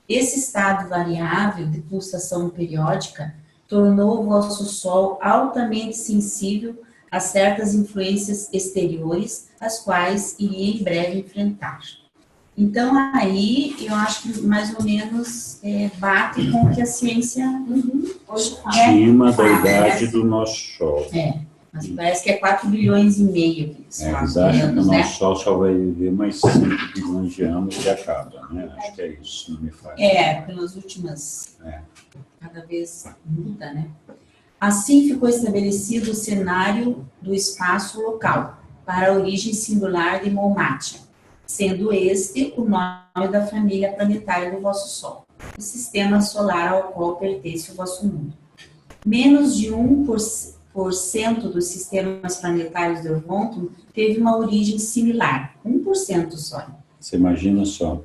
Esse estado variável de pulsação periódica tornou o vosso Sol altamente sensível a certas influências exteriores, as quais iria em breve enfrentar. Então, aí, eu acho que mais ou menos bate com o que a ciência hoje fala. Estima da idade do nosso Sol. Mas parece que é 4 bilhões e meio que eles falam. Eles acham que o nosso Sol só vai viver mais 5 bilhões de anos e acaba, né? Acho que é isso, não me faz. Pelas últimas... Cada vez muda, né? Assim ficou estabelecido o cenário do espaço local para a origem singular de Monmátia, sendo este o nome da família planetária do vosso Sol, o sistema solar ao qual pertence o vosso mundo. Menos de 1% dos sistemas planetários de Orvonton teve uma origem similar, 1% só. Você imagina só,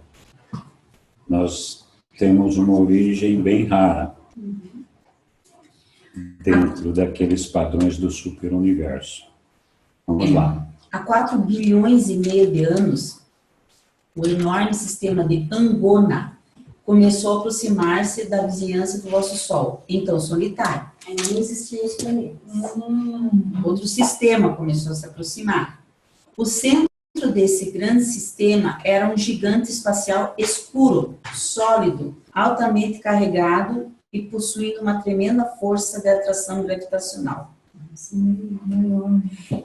nós temos uma origem bem rara dentro daqueles padrões do superuniverso. Vamos lá. Há 4 bilhões e meio de anos, o enorme sistema de Angona começou a aproximar-se da vizinhança do vosso Sol, então solitário. Ainda não existiam os planetas. Outro sistema começou a se aproximar. O centro desse grande sistema era um gigante espacial escuro, sólido, altamente carregado e possuindo uma tremenda força de atração gravitacional.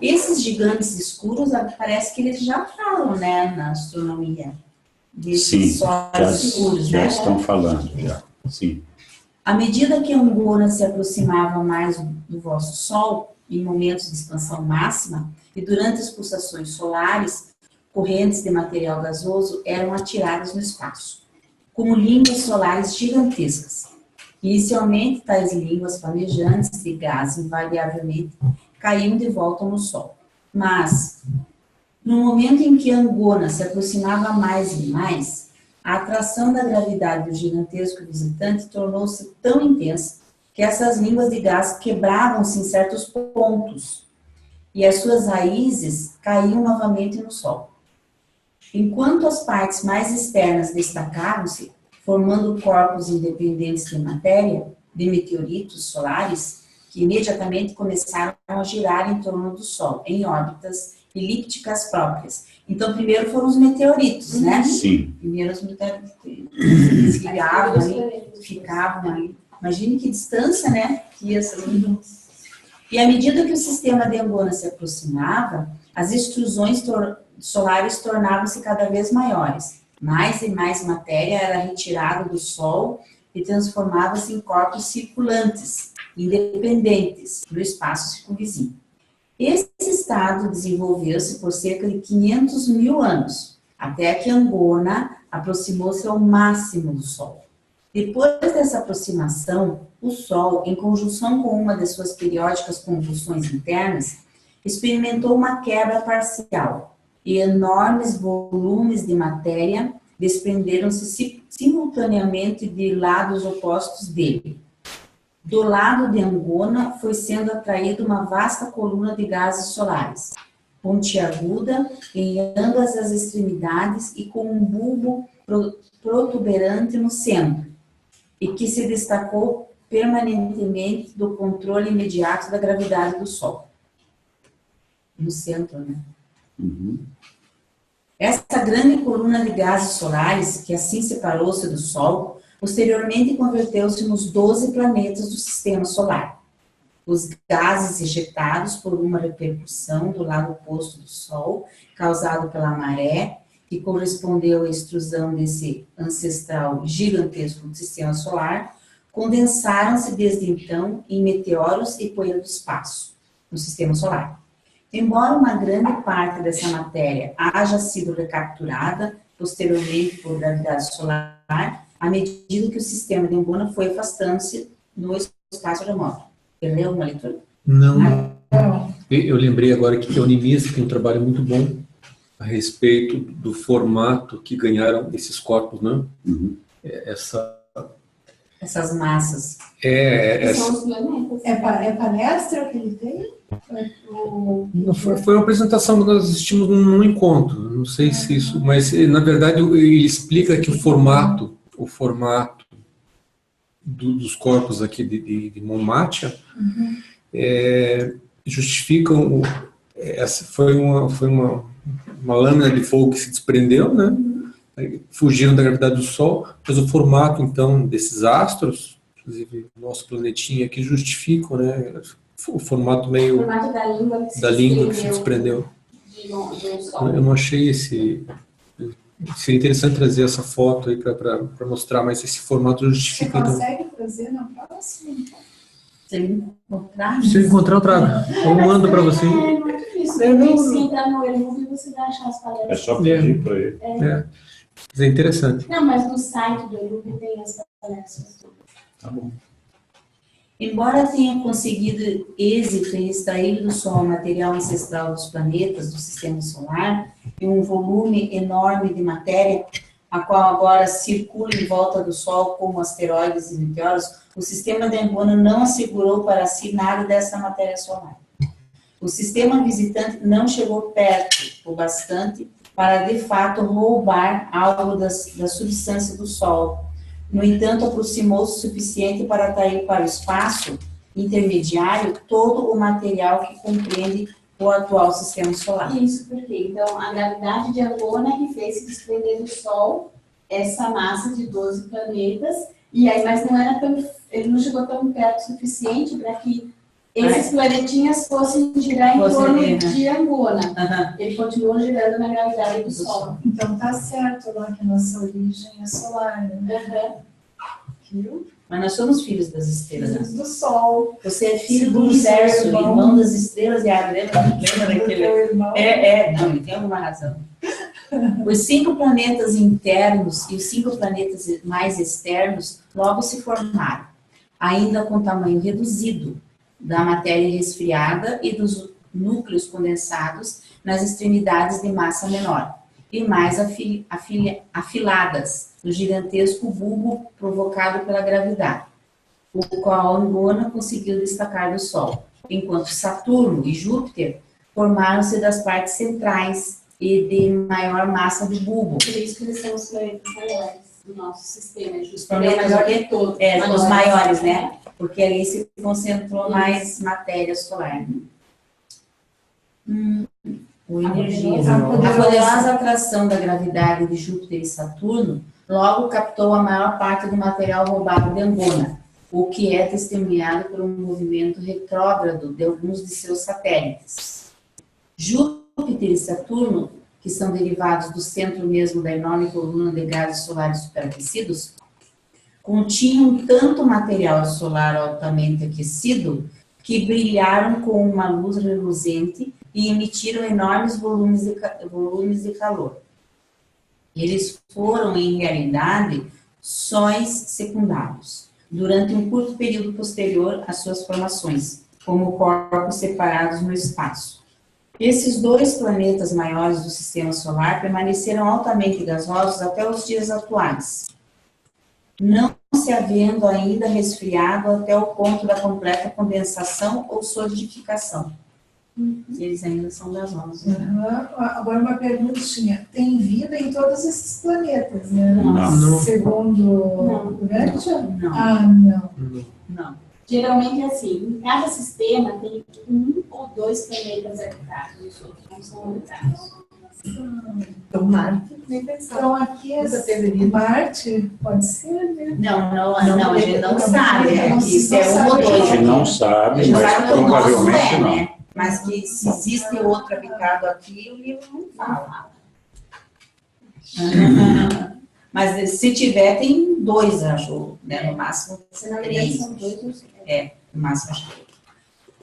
Esses gigantes escuros, parece que eles já falam, né, na astronomia. Sim, sólidos escuros, já né? estão falando, já. Sim. À medida que a Angona se aproximava mais do vosso Sol, em momentos de expansão máxima, e durante as pulsações solares, correntes de material gasoso eram atiradas no espaço, como línguas solares gigantescas. Inicialmente, tais línguas flamejantes de gás invariavelmente caíam de volta no Sol. Mas, no momento em que a Angona se aproximava mais e mais, a atração da gravidade do gigantesco visitante tornou-se tão intensa que essas línguas de gás quebravam-se em certos pontos e as suas raízes caíam novamente no Sol. Enquanto as partes mais externas destacavam-se, formando corpos independentes de matéria, de meteoritos solares, que imediatamente começaram a girar em torno do Sol, em órbitas elípticas próprias. Então, primeiro foram os meteoritos, né? Sim. Primeiro os meteoritos, eles ligavam aí, ficavam aí. Imagine que distância, né? Que ia ser. E à medida que o sistema de Angona se aproximava, as extrusões solares tornavam-se cada vez maiores. Mais e mais matéria era retirada do Sol e transformava-se em corpos circulantes, independentes do espaço circunvizinho. Esse estado desenvolveu-se por cerca de 500 mil anos, até que Angona aproximou-se ao máximo do Sol. Depois dessa aproximação, o Sol, em conjunção com uma de suas periódicas convulsões internas, experimentou uma quebra parcial e enormes volumes de matéria desprenderam-se simultaneamente de lados opostos dele. Do lado de Angona foi sendo atraída uma vasta coluna de gases solares, pontiaguda em ambas as extremidades e com um bulbo protuberante no centro, e que se destacou permanentemente do controle imediato da gravidade do Sol. No centro, né? Uhum. Essa grande coluna de gases solares, que assim separou-se do Sol, posteriormente converteu-se nos 12 planetas do Sistema Solar. Os gases ejetados por uma repercussão do lado oposto do Sol, causado pela maré, que correspondeu à extrusão desse ancestral gigantesco do Sistema Solar, condensaram-se desde então em meteoros e poeira do espaço, no Sistema Solar. Embora uma grande parte dessa matéria haja sido recapturada posteriormente por gravidade solar, à medida que o sistema de Angona foi afastando-se no espaço remoto. Entendeu uma leitura? Não. Eu lembrei agora que a Unimis tem um trabalho muito bom a respeito do formato que ganharam esses corpos, né? Uhum. Essas massas. São os planetas. É palestra que ele tem? Foi uma apresentação que nós assistimos num encontro, não sei se isso, mas na verdade ele explica que o formato dos corpos aqui de Monmátia justificam, foi uma lâmina de fogo que se desprendeu, né? Fugiram da gravidade do Sol, mas o formato então desses astros, inclusive o nosso planetinha aqui, justificam, né? O formato meio... O formato da língua que se desprendeu. Do Sol. Eu não achei esse... Seria interessante trazer essa foto aí para mostrar, mas esse formato Você justifica... Então... consegue trazer na próxima? Se eu encontrar, eu trago. Eu mando para você. É muito difícil. Se entrar no Ermub, você vai achar as palestras. É só pedir para ele. Mas é interessante. Não, mas no site do Ermub tem as palestras. Tá bom. Embora tenha conseguido êxito em extrair do Sol o material ancestral dos planetas do Sistema Solar e um volume enorme de matéria, a qual agora circula em volta do Sol como asteroides e meteoros, o sistema de Angona não assegurou para si nada dessa matéria solar. O sistema visitante não chegou perto o bastante para, de fato, roubar algo da substância do Sol. No entanto, aproximou-se o suficiente para atrair para o espaço intermediário todo o material que compreende o atual sistema solar. Isso, perfeito. Então, a gravidade de Angona que fez se desprender do Sol essa massa de 12 planetas, e aí, mas não era tão, ele não chegou tão perto o suficiente para que esses planetinhas fossem girar em torno de Angona. Ele continuou girando na gravidade do Sol. Então tá certo lá que a nossa origem é solar, né? Viu? Mas nós somos filhos das estrelas. Filhos do Sol. Você é filho do Segundo universo, seu irmão. irmão das estrelas e a lembra Do daquele... teu irmão. Não, tem alguma razão. Os 5 planetas internos e os 5 planetas mais externos logo se formaram, ainda com tamanho reduzido da matéria resfriada e dos núcleos condensados nas extremidades de massa menor, e mais afiladas no gigantesco bulbo provocado pela gravidade, o qual Angona conseguiu destacar do Sol, enquanto Saturno e Júpiter formaram-se das partes centrais e de maior massa do bulbo. Por isso que eles são os planetas maiores do nosso sistema. Os planetas os maiores, né? Porque ali se concentrou mais matéria solar. O energia. A poderosa atração da gravidade de Júpiter e Saturno logo captou a maior parte do material roubado de Angona, o que é testemunhado por um movimento retrógrado de alguns de seus satélites. Júpiter e Saturno, que são derivados do centro mesmo da enorme coluna de gases solares superaquecidos, continham tanto material solar altamente aquecido que brilharam com uma luz reluzente e emitiram enormes volumes de calor. Eles foram, em realidade, sóis secundários, durante um curto período posterior às suas formações, como corpos separados no espaço. Esses dois planetas maiores do Sistema Solar permaneceram altamente gasosos até os dias atuais, não se havendo ainda resfriado até o ponto da completa condensação ou solidificação. Eles ainda são gasosos. Agora uma perguntinha. Tem vida em todos esses planetas, né? Não. Segundo Urântia? Não. Ah, não. Não. Geralmente é assim, em cada sistema tem 1 ou 2 planetas habitados, os outros não são habitados. Então, Marte, nem pensar. Então aqui é Nunca teve vida. Marte, pode ser, né? Não, a gente não sabe, né? não Que se isso é um sabe. ou A dois. gente não A sabe, gente mas sabe que o nosso provavelmente é, não. né? Mas que se existe outro habitado aqui, o livro não fala. Mas se tiver, tem 2, acho, né? No máximo, Se não 3. são 2 ou 3. No máximo, acho que.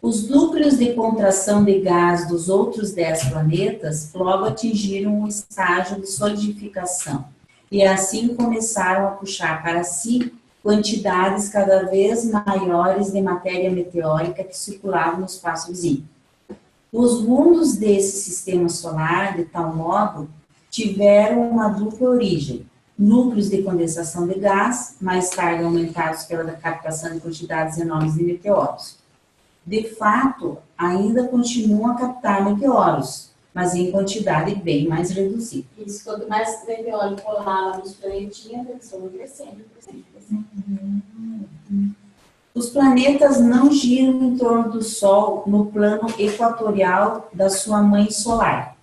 Os núcleos de contração de gás dos outros 10 planetas logo atingiram um estágio de solidificação e assim começaram a puxar para si quantidades cada vez maiores de matéria meteórica que circulava no espaço vizinho. Os mundos desse sistema solar, de tal modo, tiveram uma dupla origem: núcleos de condensação de gás, mais tarde aumentados pela captação de quantidades enormes de meteoros. De fato, ainda continuam a captar meteoros, mas em quantidade bem mais reduzida. Isso, quanto mais meteoro colar nos planetinhas, eles vão crescendo. Os planetas não giram em torno do Sol no plano equatorial da sua mãe solar,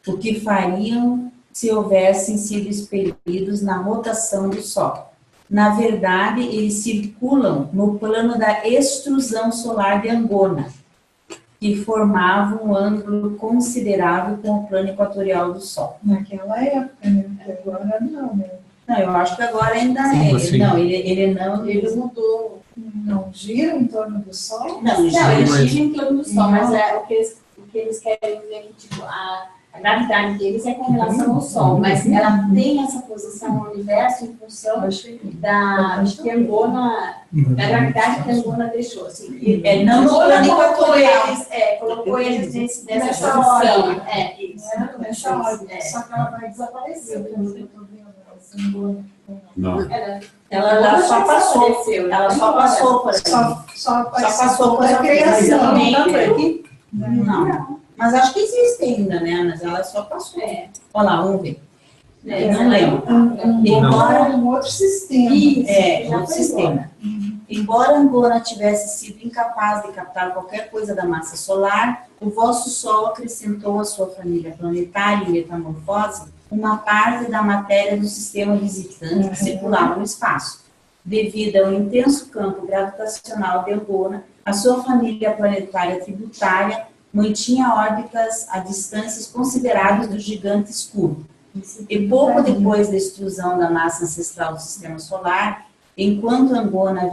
o que fariam se houvessem sido expelidos na rotação do Sol. Na verdade, eles circulam no plano da extrusão solar de Angona, que formava um ângulo considerável com o plano equatorial do Sol. Naquela época, né? Porque agora não, né? Não, eu acho que agora ainda Como é. assim? Não, ele não. Ele mudou. Não gira em torno do Sol? Não, Não, eles mas- giram em torno do Sol, mas o que eles querem dizer é que tipo, a gravidade deles é com relação ao Sol, mas ela tem essa posição no universo em função da Angona, da gravidade que a Angona deixou. Assim. E, Não no Angona plano colocou equatorial. colocou eles nessa Nessa posição. ordem. Isso. Nessa ordem. É. Só que ela vai desaparecer, pelo que eu tô vendo. Assim, Não. Ela só passou. Ela só passou por aqui. Só Passou por a aqui. criação. Mas não tá por aqui? Não. Mas acho que existe ainda, né? Mas ela só passou. Olha lá, vamos ver. Não lembro. Embora um outro sistema. Outro sistema. Embora Angona tivesse sido incapaz de captar qualquer coisa da massa solar, o vosso Sol acrescentou à sua família planetária em metamorfose uma parte da matéria do sistema visitante que circulava no espaço. Devido ao intenso campo gravitacional de Angona, a sua família planetária tributária mantinha órbitas a distâncias consideráveis do gigante escuro. E pouco depois da extrusão da massa ancestral do sistema solar, enquanto Angona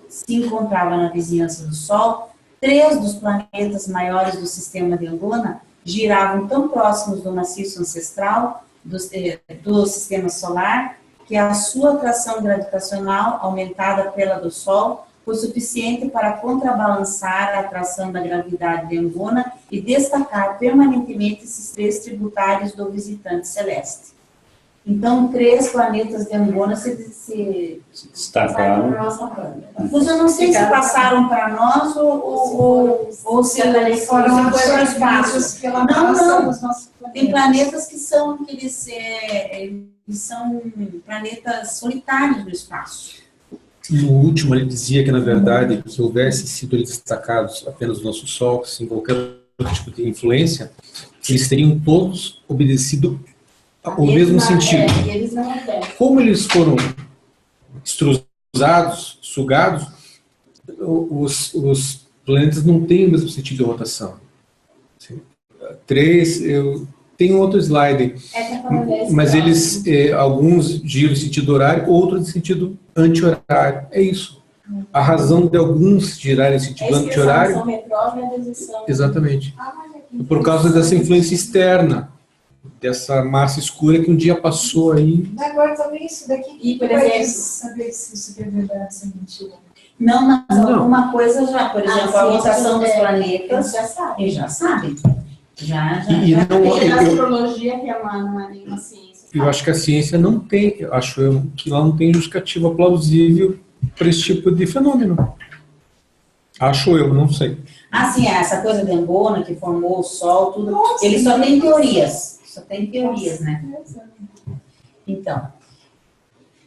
se encontrava na vizinhança do Sol, 3 dos planetas maiores do sistema de Angona giravam tão próximos do maciço ancestral do sistema solar que a sua atração gravitacional, aumentada pela do Sol, foi suficiente para contrabalançar a atração da gravidade de Angona e destacar permanentemente esses 3 tributários do visitante celeste. Então, 3 planetas de Angona se Destacaram. Mas eu não sei se passaram para nós ou se Foram foi para o absorvidos espaço. pela Não, massa não. dos nossos Tem planetas. planetas que são eles são planetas solitários no espaço. No último, ele dizia que, na verdade, se houvesse sido eles destacados apenas o nosso Sol, sem qualquer outro tipo de influência, eles teriam todos obedecido ao mesmo sentido. Eles não obedecem. Como eles foram extrusados, sugados, os planetas não têm o mesmo sentido de rotação. 3, eu tenho outro slide, mas eles, alguns giram em sentido horário, outros em sentido anti-horário. É isso. A razão de alguns girarem em sentido anti-horário... São retrógrados e são... Exatamente. Por causa dessa influência externa, dessa massa escura que um dia passou aí. Agora também isso daqui, E, por vai exemplo, saber se isso é verdade, se é mentira. Não, mas Não. alguma coisa já, por exemplo, a rotação dos planetas, já sabe. eles já sabem. Já. E não, Tem a eu astrologia, que é uma ciência. eu acho que a ciência não tem, eu acho que lá não tem justificativa plausível para esse tipo de fenômeno. Acho eu, não sei. Assim, essa coisa de Angona, que formou o Sol, tudo, Nossa, ele só tem nossa. teorias. Só tem teorias, né? Então,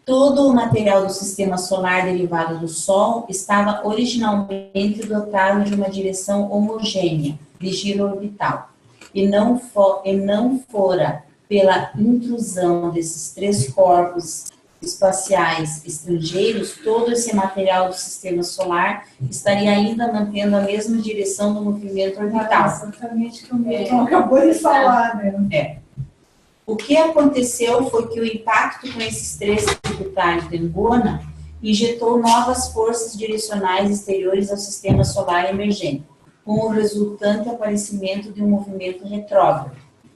todo o material do sistema solar derivado do Sol estava originalmente dotado de uma direção homogênea de giro orbital e não fora pela intrusão desses 3 corpos espaciais estrangeiros, todo esse material do sistema solar estaria ainda mantendo a mesma direção do movimento orbital. Exatamente o que o Milton acabou de falar, né? O que aconteceu foi que o impacto com esses 3 tributários de Angona injetou novas forças direcionais exteriores ao sistema solar emergente, com o resultante aparecimento de um movimento retrógrado.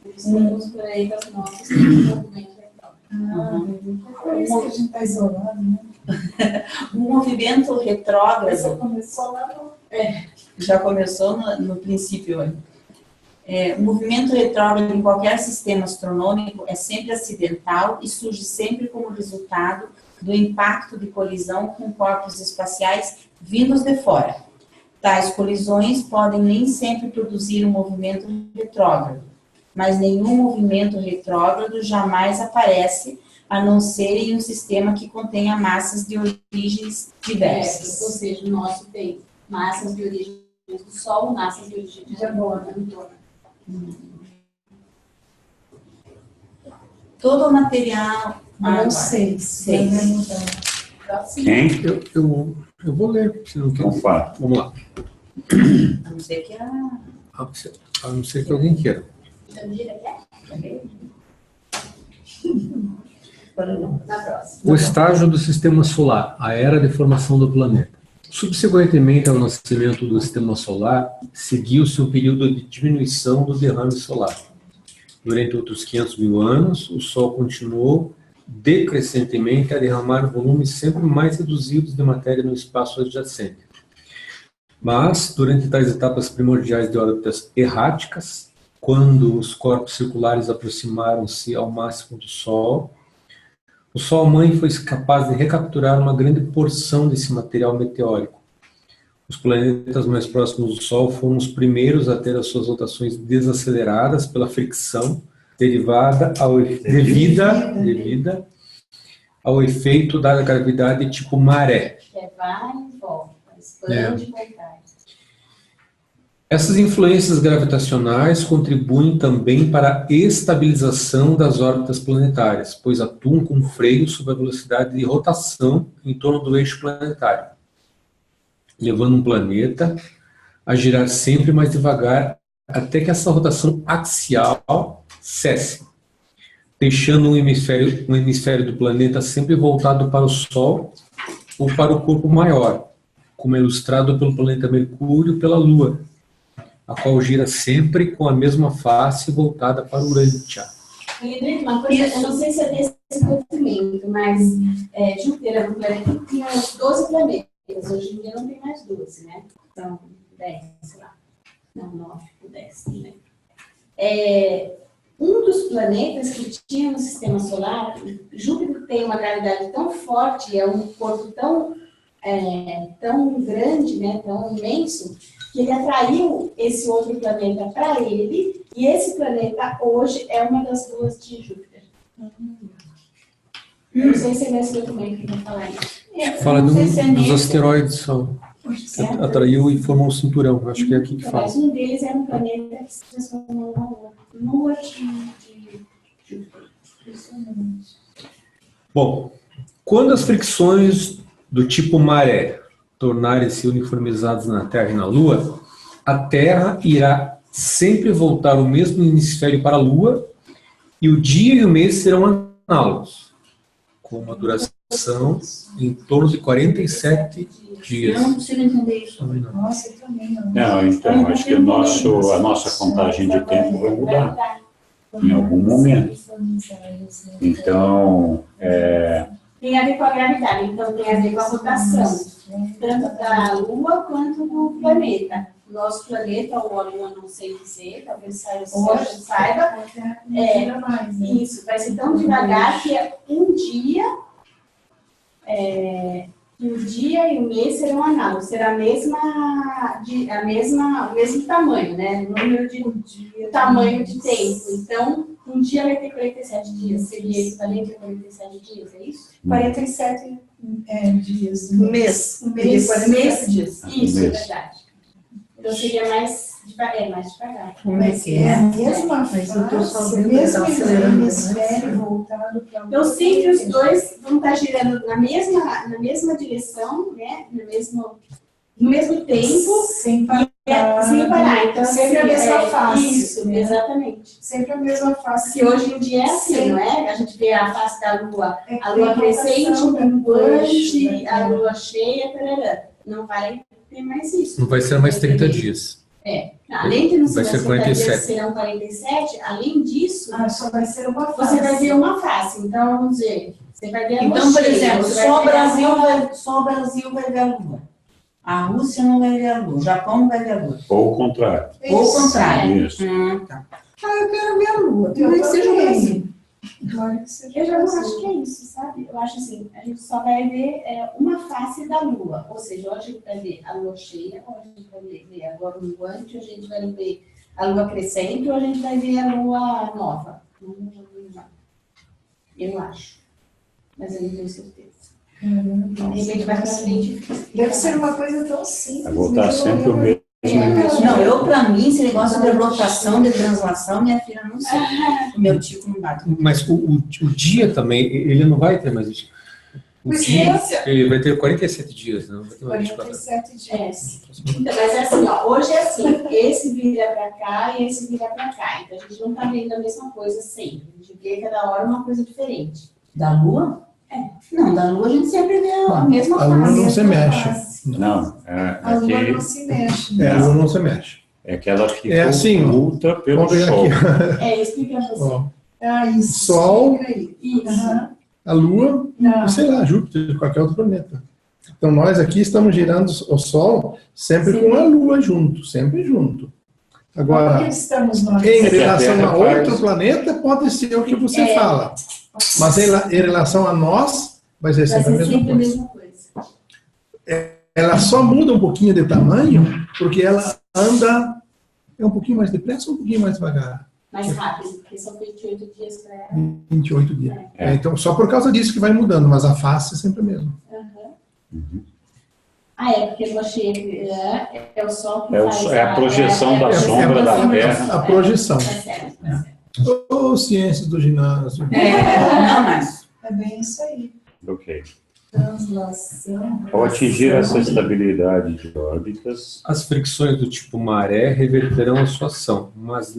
Os planetas nossos têm um movimento Por isso que a gente está isolado, né? Um movimento retrógrado Essa começou lá no... já começou no princípio. O movimento retrógrado em qualquer sistema astronômico é sempre acidental e surge sempre como resultado do impacto de colisão com corpos espaciais vindos de fora. Tais colisões podem nem sempre produzir um movimento retrógrado, mas nenhum movimento retrógrado jamais aparece, a não ser em um sistema que contenha massas de origens diversas. Ou seja, o nosso tem massas de origem do Sol, massas de origem de Angona. Todo o material... Não sei. Quem? Eu vou ler, se não quer. Então fala. Vamos lá. A não ser que A não ser que alguém queira. Na próxima. O estágio do sistema solar, a era de formação do planeta. Subsequentemente ao nascimento do sistema solar, seguiu-se um período de diminuição do derrame solar. Durante outros 500 mil anos, o Sol continuou decrescentemente a derramar volumes sempre mais reduzidos de matéria no espaço adjacente. Mas, durante tais etapas primordiais de órbitas erráticas, quando os corpos circulares aproximaram-se ao máximo do Sol, o Sol-mãe foi capaz de recapturar uma grande porção desse material meteórico. Os planetas mais próximos do Sol foram os primeiros a ter as suas rotações desaceleradas pela fricção devida ao efeito da gravidade tipo maré. Que vai e volta, expande e voltar. Essas influências gravitacionais contribuem também para a estabilização das órbitas planetárias, pois atuam como freio sobre a velocidade de rotação em torno do eixo planetário, levando um planeta a girar sempre mais devagar até que essa rotação axial cesse, deixando um hemisfério do planeta sempre voltado para o Sol ou para o corpo maior, como é ilustrado pelo planeta Mercúrio e pela Lua, a qual gira sempre com a mesma face voltada para o Urântia. Uma coisa, eu não sei se é desse conhecimento, mas Júpiter era um planeta que tinha 12 planetas. Hoje em dia não tem mais 12, né? São 10, sei lá. Não, 9 ou 10, né? Um dos planetas que tinha no sistema solar, Júpiter tem uma gravidade tão forte, é um corpo tão grande, né, tão imenso, que ele atraiu esse outro planeta para ele, e esse planeta hoje é uma das luas de Júpiter. Não sei se é nesse documento que vai falar isso. Fala Não sei se é dos nesse. asteroides, só. Atraiu e formou um cinturão. Acho que é aqui que fala. Mas um deles era um planeta que se transformou numa lua de Júpiter. Bom, quando as fricções do tipo maré tornarem-se uniformizadas na Terra e na Lua, a Terra irá sempre voltar ao mesmo hemisfério para a Lua e o dia e o mês serão análogos, com uma duração em torno de 47 dias. Eu não consigo entender isso. Nossa, eu também não. Não, então, acho que a nossa contagem de tempo vai mudar em algum momento. Então, Tem a ver com a gravidade, então tem a ver com a rotação, tanto da Lua quanto do planeta. Nosso planeta, ou a Lua, não sei dizer, talvez saiba, isso, vai ser tão devagar que um dia e o mês serão análogos, será o mesmo tamanho, né? Número de tamanho de tempo. Então, um dia vai ter 47 dias, seria equivalente a 47 dias, é isso? 47 dias. Um mês. Um mês. 47 dias. Isso, é mês. verdade. Então seria mais devagar. Como é que É é? a mesma Mas eu tô só fase, vendo que mesmo tá acelerando, hemisfério voltado para Então sempre os dois vão estar girando na mesma direção, né? No mesmo tempo, sem parar. sem parar. Então, Sempre a mesma face. Isso, né? exatamente. Sempre a mesma face. Que hoje em dia é assim, não é? A gente vê a face da Lua, a Lua Tem crescente, rotação, minguante, né? a Lua cheia, tarará. Não vai ter mais isso. Não vai ser mais 30 dias. Além de não Vai ser ser 30 dias, 47. serão 47, além disso, Só vai ser uma face. você vai ver uma face. Então, vamos dizer, você vai ver a Lua Então, por cheia, exemplo, você vai só o ver a Brasil Lua- vai ver a Lua. A Rússia não vai ver a Lua. O Japão não vai ver a Lua. ou o contrário. Ou o contrário. Isso. Tá. Eu quero ver a lua. Eu Mas que seja o também. Brasil. Tomara que seja Eu já não assim. acho que é isso, sabe? Eu acho assim, a gente só vai ver uma face da Lua. Ou seja, hoje a gente vai ver a Lua cheia, hoje a gente vai ver agora o minguante, hoje a gente vai ver a Lua crescente, ou a gente vai ver a Lua nova. Eu acho. Mas eu não tenho certeza. De repente vai pra frente. Deve ser uma coisa tão simples. Vai voltar né? sempre o mesmo hemisfério. Não, pra mim, esse negócio de rotação, de translação, minha filha não sei. O meu tipo não bate. Mas o dia também, ele não vai ter mais isso. O Pois dia, é. ele vai ter 47 dias, não vai ter mais 24 horas. 47 dias. Então, mas é assim, ó, hoje é assim, esse vira pra cá e esse vira pra cá. Então a gente não tá vendo a mesma coisa sempre. A gente vê cada hora uma coisa diferente. Da Lua? Não, da Lua a gente sempre vê a mesma A Lua face. não se mexe. Não, A Lua não aqui se mexe. né? A Lua não se mexe. é que ela fica É assim, ó. oculta pelo Vamos ver Sol. aqui. Explica pra você. Ó, Isso. Sol. Fica aí. Isso. Aham. a Lua, Não. sei lá, Júpiter, qualquer outro planeta. Então nós aqui estamos girando o Sol sempre com a Lua junto, sempre junto. Agora, Onde estamos nós? em É que a relação Terra a faz- outro planeta, pode ser o que você fala. Mas em relação a nós, vai ser Vai sempre a ser mesma sempre a coisa. mesma coisa. Ela só muda um pouquinho de tamanho, porque ela anda um pouquinho mais depressa ou um pouquinho mais devagar. Mais rápido, porque são 28 dias para ela. 28 dias. Então, só por causa disso que vai mudando, mas a face é sempre a mesma. Porque eu achei é o Sol que É faz a projeção da sombra da Terra. A projeção. Tá certo, tá certo. Ô, ciências do ginásio. Não, mas É bem isso aí. Ok. Translação. Ao atingir essa estabilidade de órbitas, As fricções do tipo maré reverterão a sua ação, mas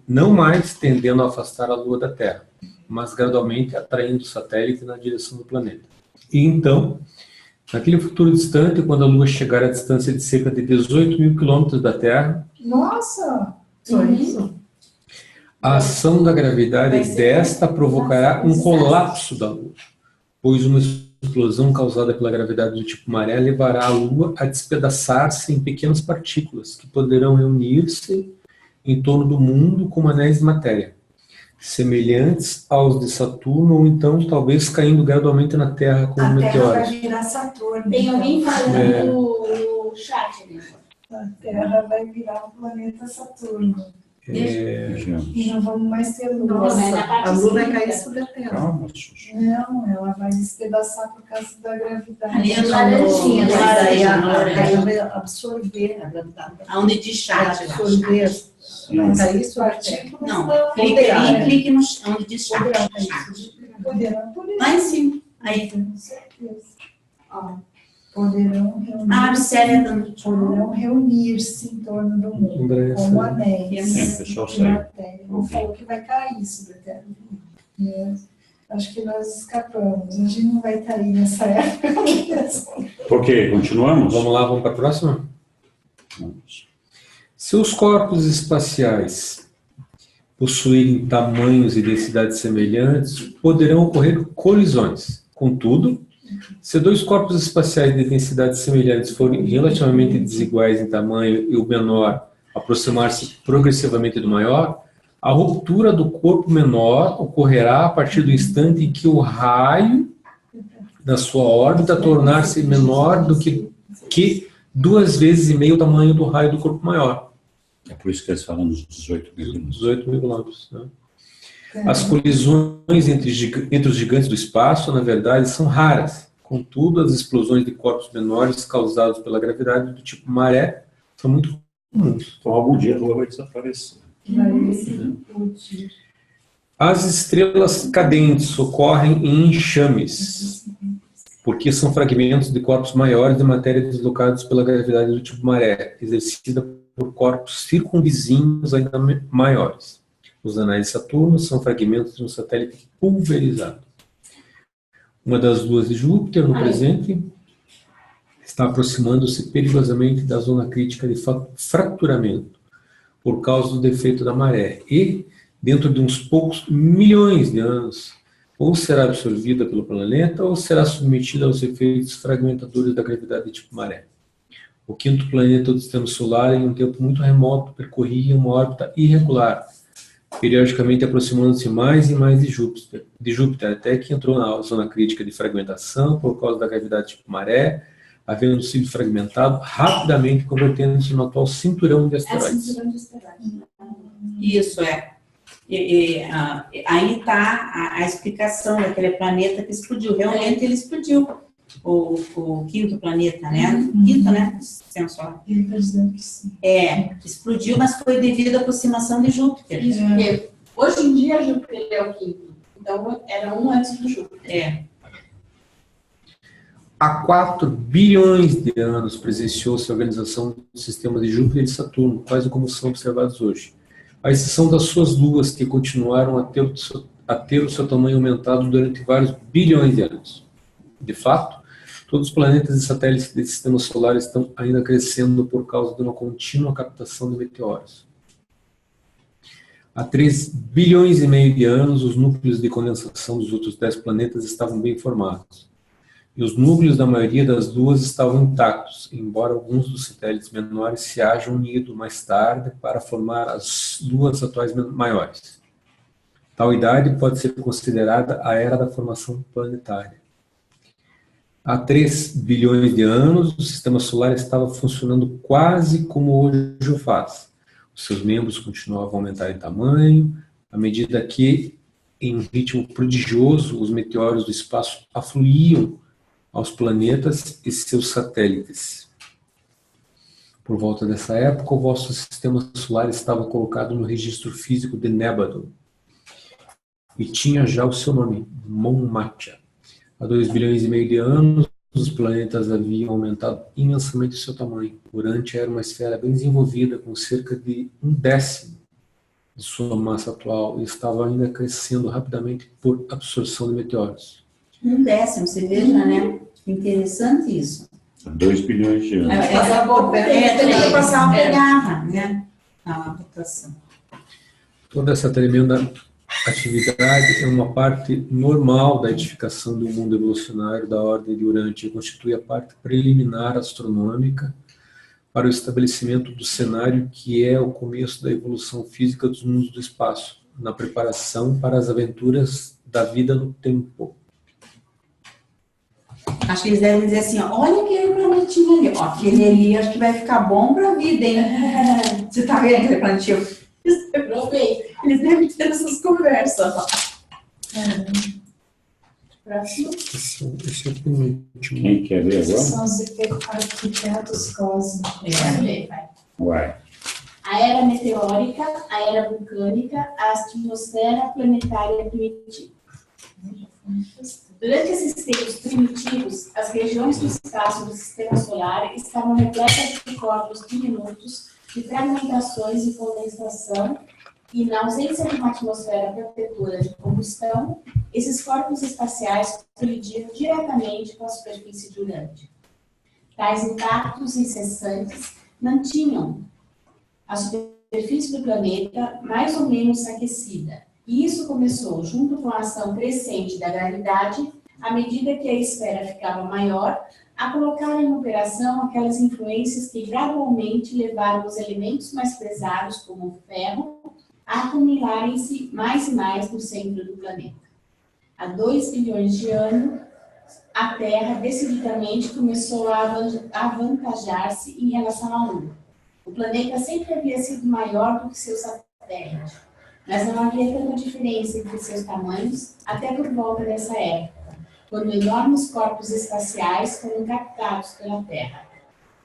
não mais tendendo a afastar a Lua da Terra, mas gradualmente atraindo o satélite na direção do planeta. E então, naquele futuro distante, quando a Lua chegar à distância de cerca de 18 mil quilômetros da Terra, Nossa! Só isso? a ação da gravidade Vai ser desta provocará um colapso da Lua, pois uma explosão causada pela gravidade do tipo maré levará a Lua a despedaçar-se em pequenas partículas que poderão reunir-se em torno do mundo como anéis de matéria. semelhantes aos de Saturno, ou então talvez caindo gradualmente na Terra como A Terra meteoros. vai virar Saturno. Tem alguém então. falando no chat, né? A Terra vai virar o planeta Saturno. E não vamos mais ter lua. Nossa, na parte a lua vai esquerda. cair sobre a terra. Calma, Xuxa. Não, ela vai despedaçar por causa da gravidade. Ali é laranjinha, no- Mas aí a laranja. Terra vai absorver a gravidade. Aonde de chat, Absorver. Vai cair sobre a terra. Partículas Não, da- clique no onde diz chat. Poderá cair. Poderá, poderá. Lá em cima. Aí. Com certeza. Ó, poderão Ah, reunir-se. Célia dando Poderão reunir-se em torno do mundo, Andréia, como sabe? anéis É, o pessoal de saiu. matéria. Não falou que vai cair sobre a Terra. Né? Acho que nós escapamos. A gente não vai estar aí nessa época mesmo. Por quê? Continuamos? Vamos lá, vamos para a próxima? Vamos. Se os corpos espaciais possuírem tamanhos e densidades semelhantes, poderão ocorrer colisões. Contudo, se dois corpos espaciais de densidades semelhantes forem relativamente desiguais em tamanho e o menor aproximar-se progressivamente do maior, a ruptura do corpo menor ocorrerá a partir do instante em que o raio da sua órbita tornar-se menor do que 2,5 vezes o tamanho do raio do corpo maior. É por isso que eles falam dos 18 milímetros. 18 mil quilômetros. Né? As colisões entre os gigantes do espaço, na verdade, são raras. Contudo, as explosões de corpos menores causadas pela gravidade do tipo maré são muito comuns. Então, algum dia a Lua vai desaparecer. Vai explodir. As estrelas cadentes ocorrem em enxames, porque são fragmentos de corpos maiores de matéria deslocados pela gravidade do tipo maré, exercida por corpos circunvizinhos ainda maiores. Os anéis de Saturno são fragmentos de um satélite pulverizado. Uma das luas de Júpiter, no presente, está aproximando-se perigosamente da zona crítica de fraturamento, por causa do defeito da maré, e, dentro de uns poucos milhões de anos, ou será absorvida pelo planeta, ou será submetida aos efeitos fragmentadores da gravidade de tipo maré. O quinto planeta do sistema solar, em um tempo muito remoto, percorria uma órbita irregular, periodicamente aproximando-se mais e mais de Júpiter, até que entrou na zona crítica de fragmentação por causa da gravidade tipo maré, havendo sido fragmentado rapidamente, convertendo-se no atual cinturão de É asteroides. cinturão de asteroides. Isso é. Aí está a explicação daquele planeta que explodiu. Realmente ele explodiu. O quinto planeta, né? Quinto, né? Sistema solar. Ele está dizendo que sim. Explodiu, mas foi devido à aproximação de Júpiter. Isso, porque hoje em dia Júpiter é o quinto. Então era um antes do Júpiter. Há 4 bilhões de anos presenciou-se a organização do sistema de Júpiter e de Saturno, quase como são observados hoje. À exceção das suas luas, que continuaram a ter o seu tamanho aumentado durante vários bilhões de anos. De fato, todos os planetas e satélites desse sistema solar estão ainda crescendo por causa de uma contínua captação de meteoros. Há 3 bilhões e meio de anos, os núcleos de condensação dos outros 10 planetas estavam bem formados. E os núcleos da maioria das luas estavam intactos, embora alguns dos satélites menores se hajam unido mais tarde para formar as luas atuais maiores. Tal idade pode ser considerada a era da formação planetária. Há 3 bilhões de anos, o sistema solar estava funcionando quase como hoje o faz. Os seus membros continuavam a aumentar em tamanho, à medida que, em um ritmo prodigioso, os meteoros do espaço afluíam aos planetas e seus satélites. Por volta dessa época, o vosso sistema solar estava colocado no registro físico de Nébado e tinha já o seu nome, Monmatia. Há 2 bilhões e meio de anos, os planetas haviam aumentado imensamente o seu tamanho. Urântia era uma esfera bem desenvolvida, com cerca de 1/10 de sua massa atual, e estava ainda crescendo rapidamente por absorção de meteoros. 1/10, você veja, né? Interessante isso. 2 bilhões de anos. Tudo que passava pegava, né? A rotação. Toda essa tremenda atividade é uma parte normal da edificação do mundo evolucionário da ordem de Urântia e constitui a parte preliminar astronômica para o estabelecimento do cenário que é o começo da evolução física dos mundos do espaço, na preparação para as aventuras da vida no tempo. Acho que eles devem dizer assim, ó, olha aquele planetinho ali, ó, aquele ali acho que vai ficar bom pra vida, hein? Você tá vendo aquele planetinho? Aproveita. Eles devem ter essas conversas, ó. Próximo. Esse é o penúltimo. Quem quer ver agora? São os arquitetos cósmicos. Vai. Vai. A era meteórica, a era vulcânica, a atmosfera planetária primitiva. Durante esses tempos primitivos, as regiões do espaço do sistema solar estavam repletas de corpos diminutos, de fragmentações e condensação, e na ausência de uma atmosfera protetora de combustão, esses corpos espaciais colidiam diretamente com a superfície de Urântia. Tais impactos incessantes mantinham a superfície do planeta mais ou menos aquecida. E isso começou, junto com a ação crescente da gravidade, à medida que a esfera ficava maior, a colocar em operação aquelas influências que gradualmente levaram os elementos mais pesados, como o ferro, a acumularem-se mais e mais no centro do planeta. Há 2 bilhões de anos, a Terra decididamente começou a avantajar-se em relação à Lua. O planeta sempre havia sido maior do que seu satélite, mas não havia tanta diferença entre seus tamanhos até por volta dessa época, quando enormes corpos espaciais foram captados pela Terra.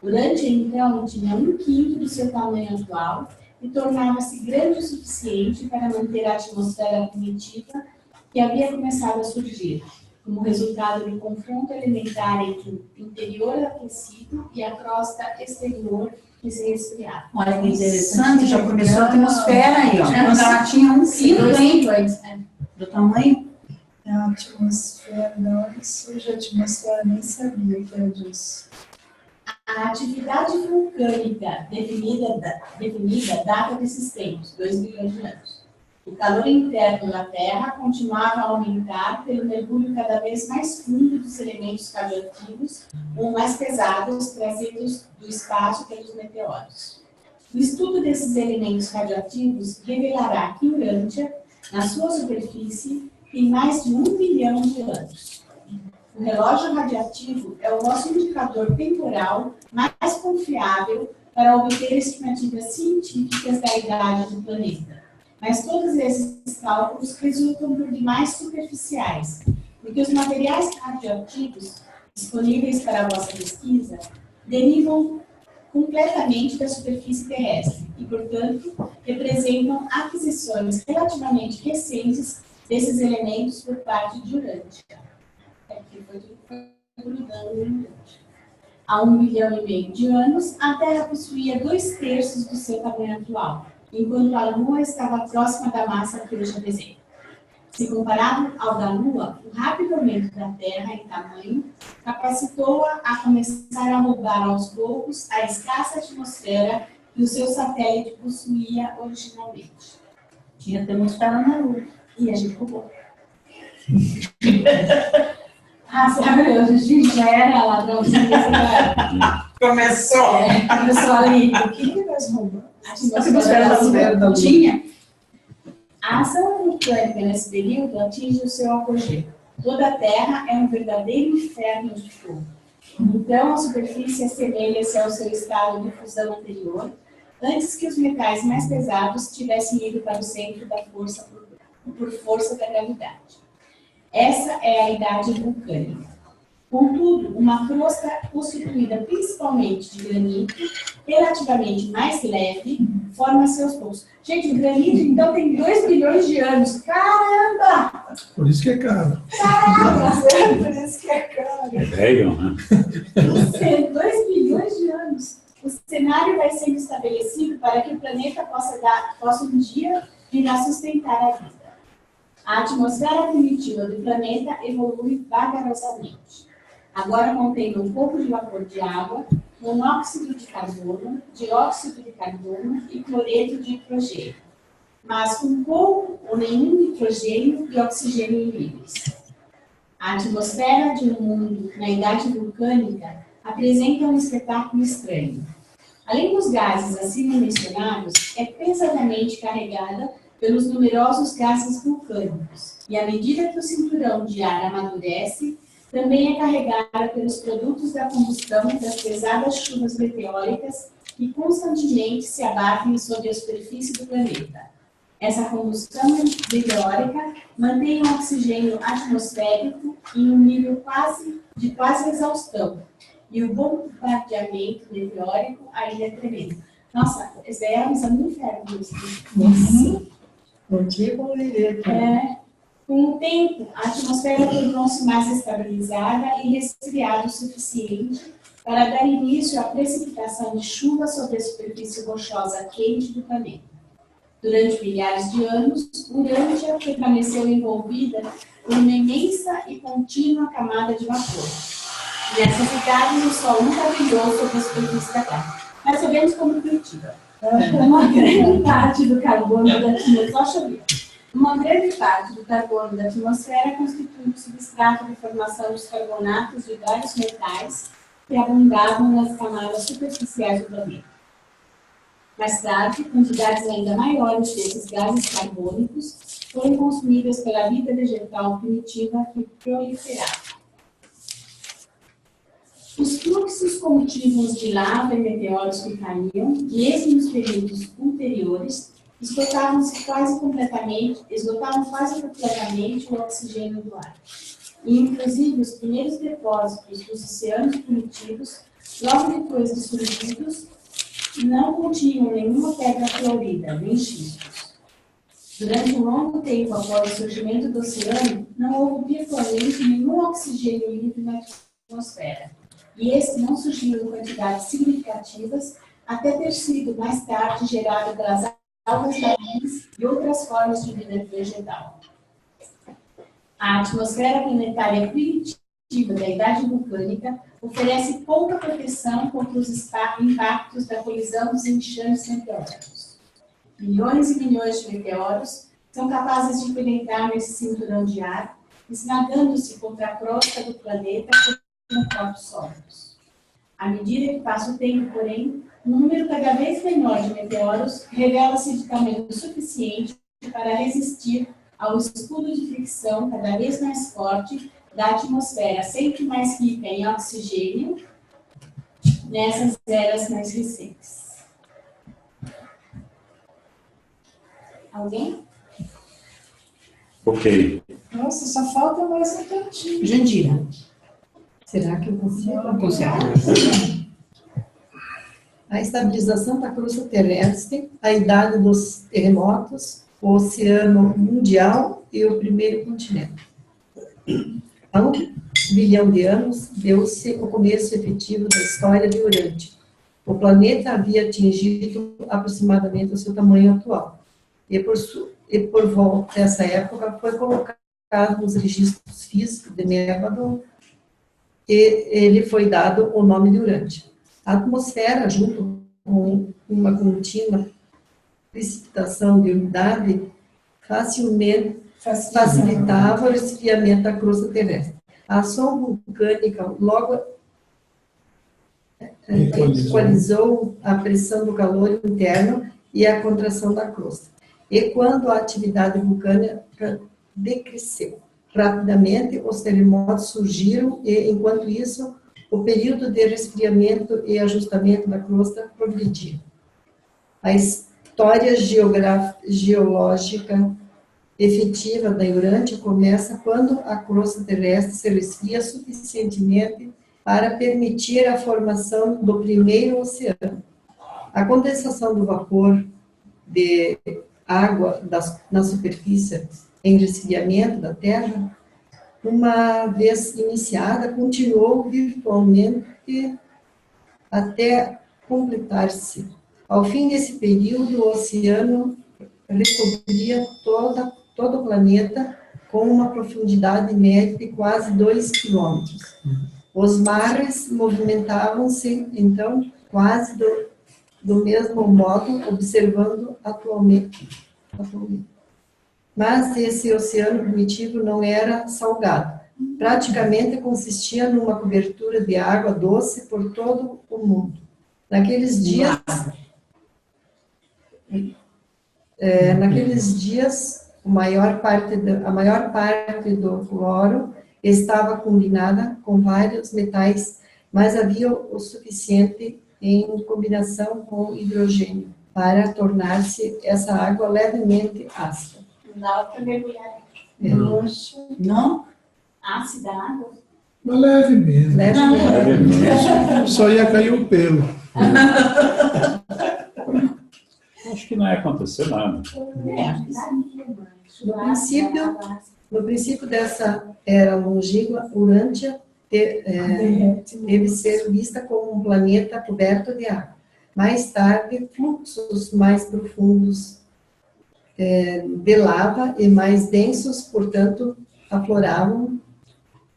Urântia, então, tinha 1/5 do seu tamanho atual e tornava-se grande o suficiente para manter a atmosfera primitiva que havia começado a surgir, como resultado do confronto elementar entre o interior aquecido e a crosta exterior que se resfriava. Olha que interessante, já começou a atmosfera aí, ó. Quando ela tinha 1 quilo, do tamanho. A atmosfera, da hora que surge a atmosfera, nem sabia que era disso. A atividade vulcânica definida data desses tempos, 2 bilhões de anos. O calor interno da Terra continuava a aumentar pelo mergulho cada vez mais fundo dos elementos radioativos ou mais pesados trazidos do espaço pelos meteoros. O estudo desses elementos radioativos revelará que Urântia, na sua superfície, tem mais de 1 bilhão de anos. O relógio radioativo é o nosso indicador temporal mais confiável para obter estimativas científicas da idade do planeta. Mas todos esses cálculos resultam por demais superficiais, porque os materiais radioativos disponíveis para a vossa pesquisa derivam completamente da superfície terrestre e, portanto, representam aquisições relativamente recentes desses elementos por parte de Urântia. Aqui foi grudando em Urântia. Há 1,5 bilhão de anos, a Terra possuía 2/3 do seu tamanho atual, enquanto a Lua estava próxima da massa que hoje apresenta. Se comparado ao da Lua, o rápido aumento da Terra em tamanho capacitou-a a começar a roubar aos poucos a escassa atmosfera que o seu satélite possuía originalmente. Tinha atmosfera na Lua. E a gente roubou. Sabe, a gente já era ladrãozinho. Começou! Começou ali. O que nós roubamos? A atmosfera da Lua tinha. A ação vulcânica nesse período atinge o seu apogeu. Toda a Terra é um verdadeiro inferno de fogo. Então, a superfície assemelha-se ao seu estado de fusão anterior, antes que os metais mais pesados tivessem ido para o centro da força por força da gravidade. Essa é a idade vulcânica. Contudo, uma crosta constituída principalmente de granito, relativamente mais leve, forma seus poucos. Gente, o granito, então, tem 2 bilhões de anos. Caramba! Por isso que é caro. Caramba! Por isso que é caro. É velho, né? 2 bilhões de anos. O cenário vai sendo estabelecido para que o planeta possa um dia vir a sustentar a vida. A atmosfera primitiva do planeta evolui vagarosamente. Agora contém um pouco de vapor de água, monóxido de carbono, dióxido de carbono e cloreto de hidrogênio, mas com pouco ou nenhum nitrogênio e oxigênio livres. A atmosfera de um mundo na idade vulcânica apresenta um espetáculo estranho. Além dos gases acima mencionados, é pesadamente carregada pelos numerosos gases vulcânicos, e à medida que o cinturão de ar amadurece, também é carregada pelos produtos da combustão das pesadas chuvas meteóricas que constantemente se abatem sobre a superfície do planeta. Essa combustão meteórica mantém o oxigênio atmosférico em um nível de quase exaustão, e o bombardeamento meteórico ainda é tremendo. Nossa, esse daí é a missão do inferno. Nossa. Não tinha como viver aqui. Com o tempo, a atmosfera tornou-se mais estabilizada e resfriada o suficiente para dar início à precipitação de chuva sobre a superfície rochosa quente do planeta. Durante milhares de anos, Urântia permaneceu envolvida em uma imensa e contínua camada de vapor. Nessas idades, o Sol nunca brilhou sobre a superfície da Terra. Mas sabemos como cultiva. Uma grande parte do carbono da atmosfera Uma grande parte do carbono da atmosfera constitui o substrato de formação dos carbonatos de vários metais que abundavam nas camadas superficiais do planeta. Mais tarde, quantidades ainda maiores desses gases carbônicos foram consumidas pela vida vegetal primitiva que proliferava. Os fluxos contínuos de lava e meteoros que caíam, mesmo nos períodos ulteriores, esgotavam quase completamente o oxigênio do ar. E, inclusive, os primeiros depósitos dos oceanos primitivos, logo depois de surgidos, não continham nenhuma pedra florida, nem xistos. Durante um longo tempo após o surgimento do oceano, não houve virtualmente nenhum oxigênio livre na atmosfera. E esse não surgiu em quantidades significativas até ter sido mais tarde gerado pelas algas marinhas e outras formas de vida vegetal. A atmosfera planetária primitiva da idade vulcânica oferece pouca proteção contra os impactos da colisão dos enxames meteóricos. Milhões e milhões de meteoros são capazes de penetrar nesse cinturão de ar, esmagando-se contra a crosta do planeta como corpos sólidos. À medida que passa o tempo, porém, um número cada vez menor de meteoros revela-se de tamanho suficiente para resistir ao escudo de fricção cada vez mais forte da atmosfera, sempre mais rica em oxigênio, nessas eras mais recentes. Alguém? Ok. Nossa, só falta mais um tantinho. Jandira. Será que eu consigo? A estabilização da crosta terrestre, a idade dos terremotos, o oceano mundial e o primeiro continente. Há 1 bilhão de anos, deu-se o começo efetivo da história de Urântia. O planeta havia atingido aproximadamente o seu tamanho atual. E por volta dessa época, foi colocado nos registros físicos de Nevadon, e ele foi dado o nome de Urântia. A atmosfera, junto com uma contínua precipitação de umidade, facilmente facilitava o resfriamento da crosta terrestre. A ação vulcânica logo equalizou a pressão do calor interno e a contração da crosta. E quando a atividade vulcânica decresceu rapidamente, os terremotos surgiram e, enquanto isso, o período de resfriamento e ajustamento da crosta progrediu. A história geológica efetiva da Urântia começa quando a crosta terrestre se resfria suficientemente para permitir a formação do primeiro oceano. A condensação do vapor de água na superfície em resfriamento da Terra, uma vez iniciada, continuou virtualmente até completar-se. Ao fim desse período, o oceano recobria todo o planeta com uma profundidade média de quase 2 quilômetros. Os mares movimentavam-se, então, quase do mesmo modo, observando atualmente. Mas esse oceano primitivo não era salgado. Praticamente consistia numa cobertura de água doce por todo o mundo. Naqueles dias, Naqueles dias, a maior parte do cloro estava combinada com vários metais, mas havia o suficiente em combinação com hidrogênio para tornar-se essa água levemente ácida. Não dava para mergulhar. Não? Ácida a água? Mas leve mesmo. Levemente. Só ia cair o pelo. Acho que não ia acontecer nada. No princípio dessa era longínqua, Urântia deve ser vista como um planeta coberto de água. Mais tarde, fluxos mais profundos de lava e mais densos, portanto, afloravam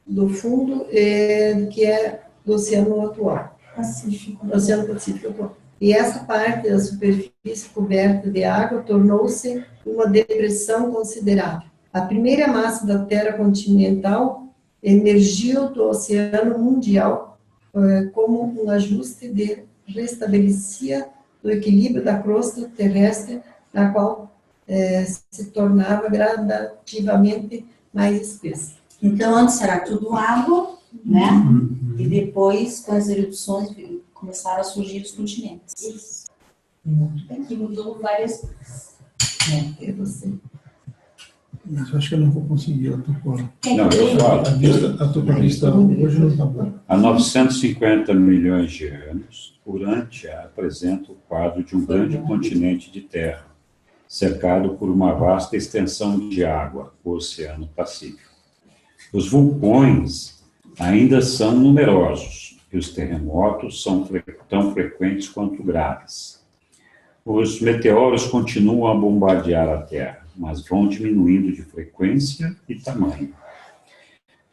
do fundo que é do Oceano atual. Oceano Pacífico atual. E essa parte da superfície coberta de água tornou-se uma depressão considerável. A primeira massa da Terra continental emergiu do Oceano Mundial como um ajuste de restabelecia do equilíbrio da crosta terrestre, na qual se tornava gradativamente mais espessa. Então, antes era tudo água, né? E depois, com as erupções, começaram a surgir os continentes. Isso. Muito bem. Que mudou várias coisas. É você. Mas eu acho que eu não vou conseguir, eu tô com Não, eu falo. a tua vista hoje não está boa. Há 950 milhões de anos, Urântia apresenta o quadro de um grande continente de terra, cercado por uma vasta extensão de água, o Oceano Pacífico. Os vulcões ainda são numerosos e os terremotos são tão frequentes quanto graves. Os meteoros continuam a bombardear a Terra, mas vão diminuindo de frequência e tamanho.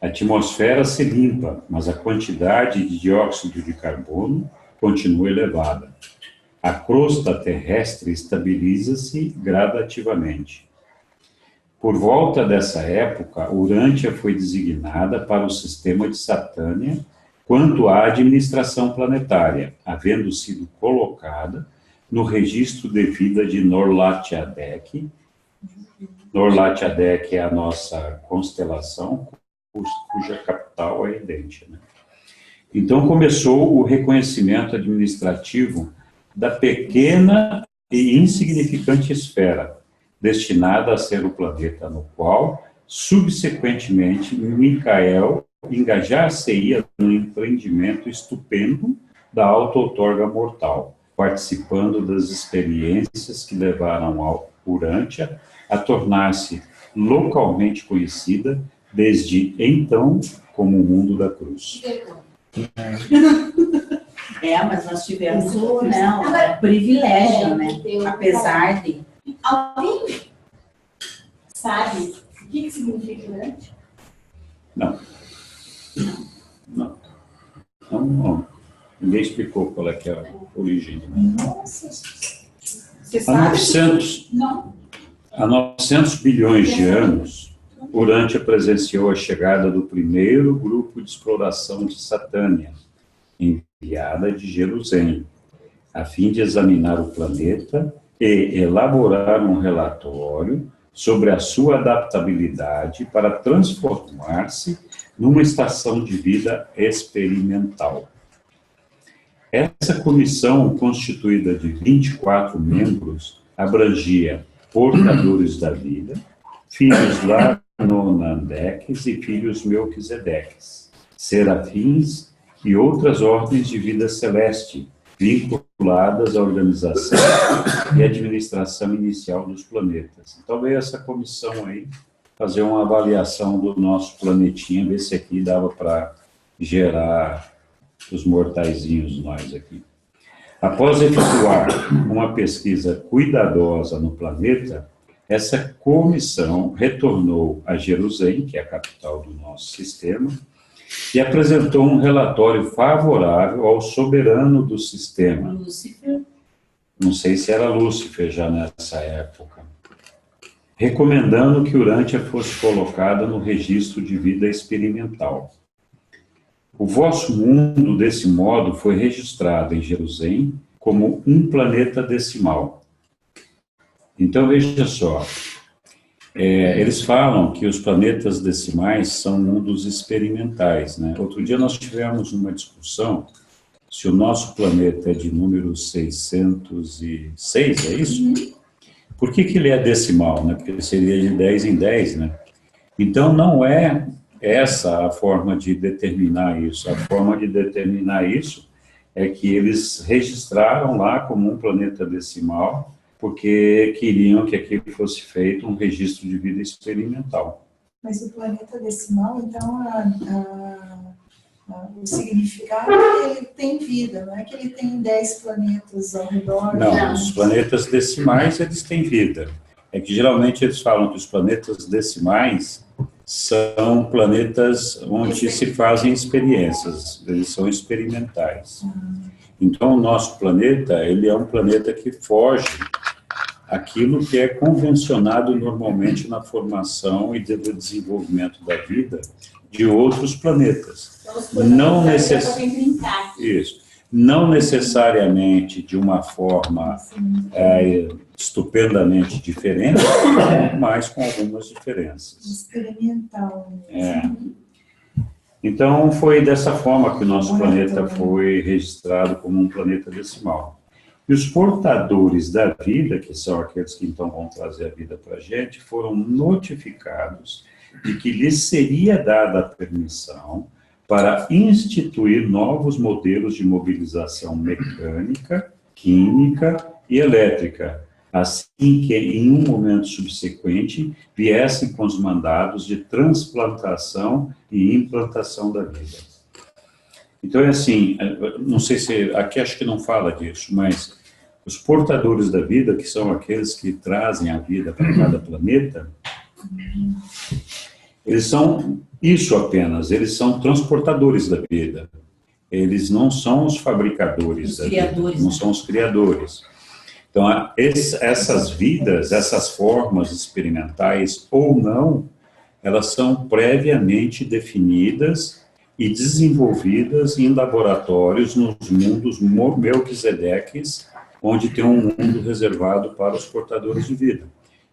A atmosfera se limpa, mas a quantidade de dióxido de carbono continua elevada. A crosta terrestre estabiliza-se gradativamente. Por volta dessa época, Urântia foi designada para o sistema de Satânia quanto à administração planetária, havendo sido colocada no registro de vida de Nor-Latchadek. Nor-Latchadek é a nossa constelação, cuja capital é Idente, né? Então começou o reconhecimento administrativo da pequena e insignificante esfera, destinada a ser o planeta no qual, subsequentemente, Micael engajar-se-ia no empreendimento estupendo da auto-outorga mortal, participando das experiências que levaram a Urântia a tornar-se localmente conhecida desde então como o mundo da cruz. Mas nós tivemos o privilégio, né? Apesar de... Alguém sabe o que significa Urântia? Não. Ninguém explicou qual é que é a origem. Nossa. Você sabe? Há 900 bilhões de anos, Urântia presenciou a chegada do primeiro grupo de exploração de Satânia, enviada de Jerusalém, a fim de examinar o planeta e elaborar um relatório sobre a sua adaptabilidade para transformar-se numa estação de vida experimental. Essa comissão, constituída de 24 membros, abrangia portadores da vida, filhos Lanonandeques e filhos Melquisedeques, serafins e outras ordens de vida celeste, vinculadas à organização e administração inicial dos planetas. Então veio essa comissão aí fazer uma avaliação do nosso planetinha, ver se aqui dava para gerar os mortaizinhos nós aqui. Após efetuar uma pesquisa cuidadosa no planeta, essa comissão retornou a Jerusalém, que é a capital do nosso sistema, e apresentou um relatório favorável ao soberano do sistema. Lúcifer. Não sei se era Lúcifer já nessa época. Recomendando que Urântia fosse colocada no registro de vida experimental. O vosso mundo, desse modo, foi registrado em Jerusalém como um planeta decimal. Então, veja só, eles falam que os planetas decimais são mundos experimentais, né? Outro dia nós tivemos uma discussão se o nosso planeta é de número 606, é isso? Por que ele é decimal, né? Porque seria de 10 em 10, né? Então, não é essa a forma de determinar isso. A forma de determinar isso é que eles registraram lá como um planeta decimal, porque queriam que aquilo fosse feito um registro de vida experimental. Mas o planeta decimal, então, o significado é que ele tem vida, não é que ele tem 10 planetas ao redor. Não, os planetas decimais, eles têm vida. É que geralmente eles falam que os planetas decimais são planetas onde se fazem experiências, eles são experimentais. Então, o nosso planeta, ele é um planeta que foge aquilo que é convencionado normalmente na formação e do desenvolvimento da vida de outros planetas. Não necessariamente de uma forma estupendamente diferente, mas com algumas diferenças. Experimental. Então, foi dessa forma que o nosso planeta foi registrado como um planeta decimal. E os portadores da vida, que são aqueles que então vão trazer a vida para a gente, foram notificados de que lhes seria dada a permissão para instituir novos modelos de mobilização mecânica, química e elétrica, assim que em um momento subsequente viessem com os mandados de transplantação e implantação da vida. Então é assim, não sei se, aqui acho que não fala disso, mas os portadores da vida, que são aqueles que trazem a vida para cada planeta, eles são isso apenas, eles são transportadores da vida. Eles não são os fabricadores da vida, não são os criadores. Então, essas vidas, essas formas experimentais ou não, elas são previamente definidas e desenvolvidas em laboratórios nos mundos Melquisedeques, onde tem um mundo reservado para os portadores de vida.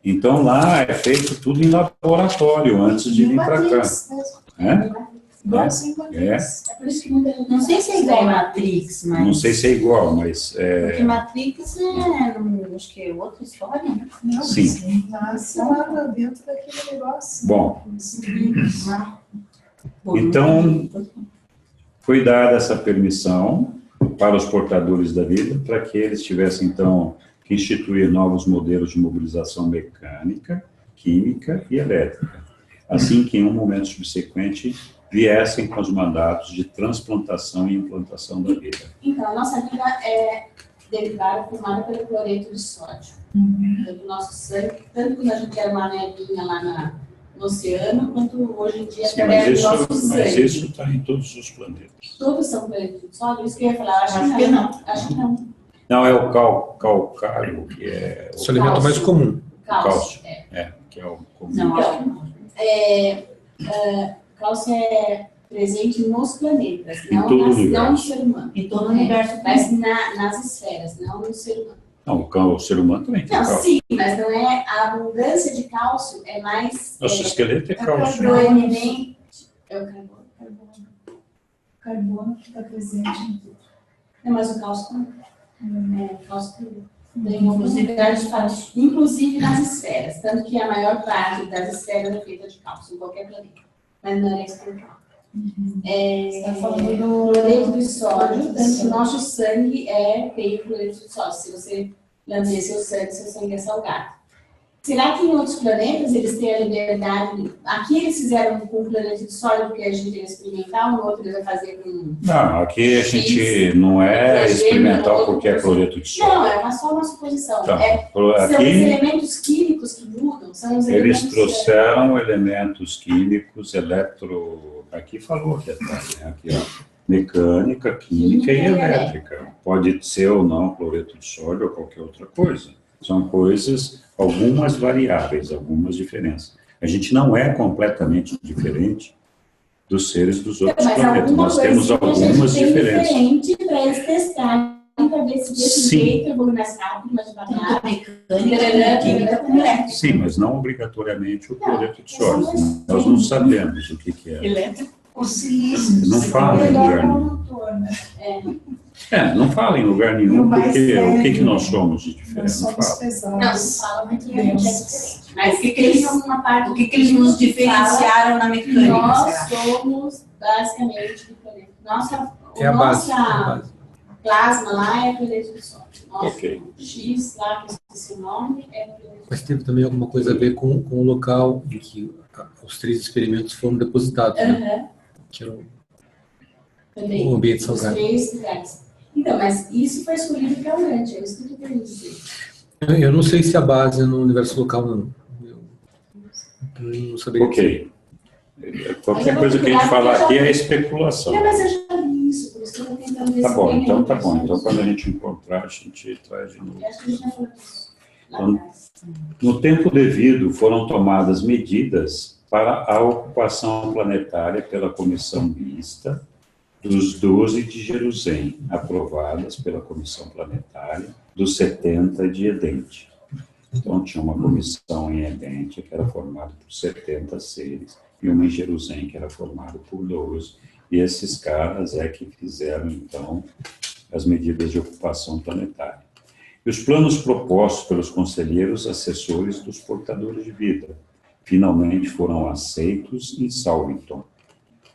Então, lá é feito tudo em laboratório, antes de vir para cá. Não sei se é igual a Matrix, mas... Não sei se é igual, mas... Porque Matrix acho que é outra história, né? Não, sim. Nasce lá dentro daquele negócio. Bom, então, foi dada essa permissão para os portadores da vida, para que eles tivessem, então, que instituir novos modelos de mobilização mecânica, química e elétrica, assim que em um momento subsequente viessem com os mandatos de transplantação e implantação da vida. Então, a nossa vida é derivada, formada pelo cloreto de sódio. Do nosso sangue, tanto quando a gente era uma nevinha lá no oceano, quanto hoje em dia através do nosso sangue. Mas isso está em todos os planetas. Todos são cloreto de sódio? Isso que eu ia falar, acho que não. Acho que não. Não, é o calcário, que é o esse é o elemento mais comum. Cálcio. Que é o comum. Não, acho que não. Cálcio é presente nos planetas, não no ser humano. Em todo o universo. Mas nas esferas, não no ser humano. Não, o ser humano também tem cálcio. Sim, mas não é a abundância de cálcio, é mais... Nosso esqueleto é cálcio. Proeminente. É o carbono. Carbono que está presente em tudo. Não, mas o cálcio tem uma possibilidade de cálcio, inclusive nas esferas, tanto que a maior parte das esferas é feita de cálcio, em qualquer planeta, mas não é experimental. Você está falando do cloreto de sódio, tanto que o nosso sangue tem cloreto de sódio. Se você lamber seu sangue é salgado. Será que em outros planetas eles têm a liberdade? Aqui eles fizeram com cloreto de sódio porque a gente é experimental, no outro eles vão fazer com... Não, aqui a gente não é experimental porque é cloreto de sódio. Não, é só uma suposição. Então, são os elementos químicos que mudam, são os elementos... Eles trouxeram elementos químicos, aqui falou que aqui, ó, mecânica, química e elétrica. Pode ser ou não cloreto de sódio ou qualquer outra coisa. São coisas, algumas variáveis, algumas diferenças. A gente não é completamente diferente dos seres dos outros planetas. Nós temos algumas diferenças. Diferente para eles testarem para ver se desse Sim. jeito evolui mais rápido, mais devagar. Mecânica, química com elétrica. Sim, mas não obrigatoriamente o cloreto de Não, sódio. mas- Nós não sabemos o que é. Elétrico. Os silícios. Não fala em melhor lugar nenhum. condutor, né? Não fala em lugar E o nenhum, mais porque o que, leve, que nós somos de Nós diferente? Não somos fala. pesados. Fala muito bem, Deus. é diferente. Mas o que eles uma parte O que eles nos diferenciaram na mecânica? Nós será? somos basicamente do planeta. É a base. É a Nossa base. plasma lá é cloreto de sódio. Nosso Ok. X lá, que eu esqueci o nome, é cloreto de Mas teve também alguma coisa a ver com o local em que os 3 experimentos foram depositados, né? Aham, Que era também. o ambiente Os salgado. 3 lugares. Então, mas isso foi escolhido calmante, é isso que eu quero dizer. Eu não sei se a base é no universo local, não. Eu não saberia dizer. Ok. Qualquer coisa que a gente falar aqui é especulação. Não, mas eu já vi isso, por isso que eu estou tentando ver Tá se bom, tem então nenhum tá bom. Então personagem. quando a gente encontrar, a gente traz de novo. Eu acho que a gente já falou disso lá Então, atrás. No tempo devido, foram tomadas medidas para a ocupação planetária pela Comissão Mista dos 12 de Jerusalém, aprovadas pela Comissão Planetária dos 70 de Edente. Então, tinha uma comissão em Edente, que era formada por 70 seres, e uma em Jerusalém, que era formada por 12. E esses caras é que fizeram, então, as medidas de ocupação planetária. E os planos propostos pelos conselheiros assessores dos portadores de vida finalmente foram aceitos em Salvington.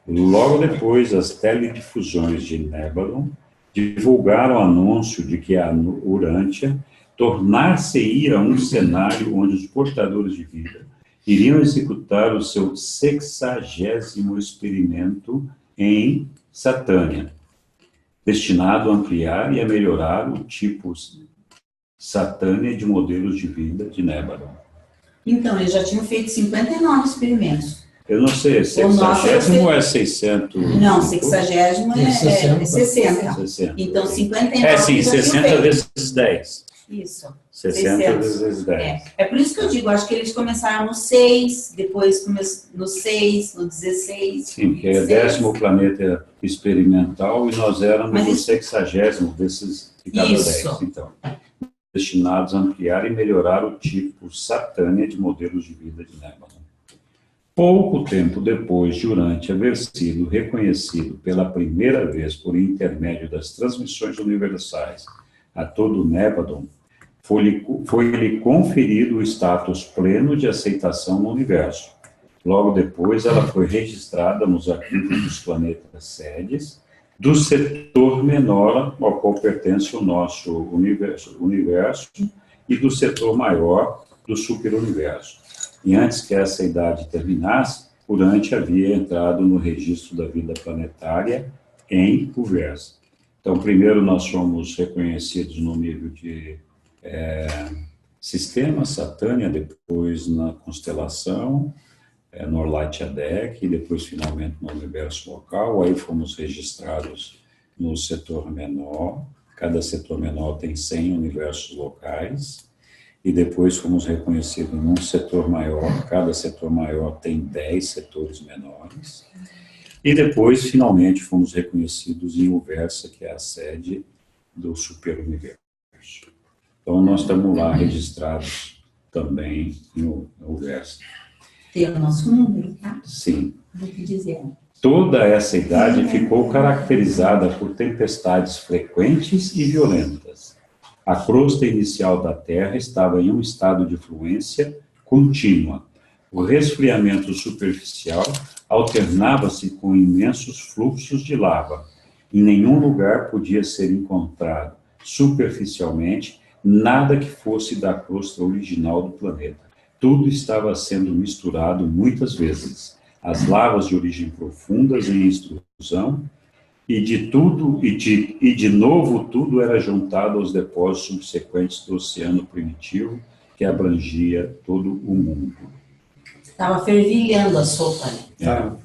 Logo depois, as teledifusões de Nebulon divulgaram o anúncio de que a Urântia tornar-se-ia um cenário onde os portadores de vida iriam executar o seu 60º experimento em Satânia, destinado a ampliar e a melhorar o tipo Satânia de modelos de vida de Nebulon. Então, eles já tinham feito 59 experimentos. Eu não sei, é 60º ou é 600? Não, 60º é 60. 60. Então, 59 É sim, já tinham 60 feito. vezes 10. Isso. 60 600. vezes 10. É por isso que eu digo, acho que eles começaram no 6, depois no 6, no 16. Sim, porque é o 16. 10º planeta experimental e nós éramos Mas o isso- 60º desses de cada Isso. 10. Então, destinados a ampliar e melhorar o tipo Satânia de modelos de vida de Nebulon. Pouco tempo depois de Urântia haver sido reconhecido pela primeira vez por intermédio das transmissões universais a todo Nebulon, foi-lhe conferido o status pleno de aceitação no universo. Logo depois, ela foi registrada nos arquivos dos planetas sedes do setor menor ao qual pertence o nosso universo e do setor maior do superuniverso. E antes que essa idade terminasse, Urântia havia entrado no registro da vida planetária em Uversa. Então, primeiro nós fomos reconhecidos no nível de sistema, Satânia, depois na constelação, Norlight Adec, e depois finalmente no universo local. Aí fomos registrados no setor menor, cada setor menor tem 100 universos locais, e depois fomos reconhecidos num setor maior, cada setor maior tem 10 setores menores, e depois finalmente fomos reconhecidos em Uversa, que é a sede do superuniverso. Então nós estamos lá registrados também no Uversa. Tem o nosso número, tá? Sim. Vou te dizer. Toda essa idade ficou caracterizada por tempestades frequentes e violentas. A crosta inicial da Terra estava em um estado de fluência contínua. O resfriamento superficial alternava-se com imensos fluxos de lava. Em nenhum lugar podia ser encontrado, superficialmente, nada que fosse da crosta original do planeta. Tudo estava sendo misturado muitas vezes. As lavas de origem profundas em extrusão, e de novo tudo era juntado aos depósitos subsequentes do oceano primitivo, que abrangia todo o mundo. Estava fervilhando a sopa ali.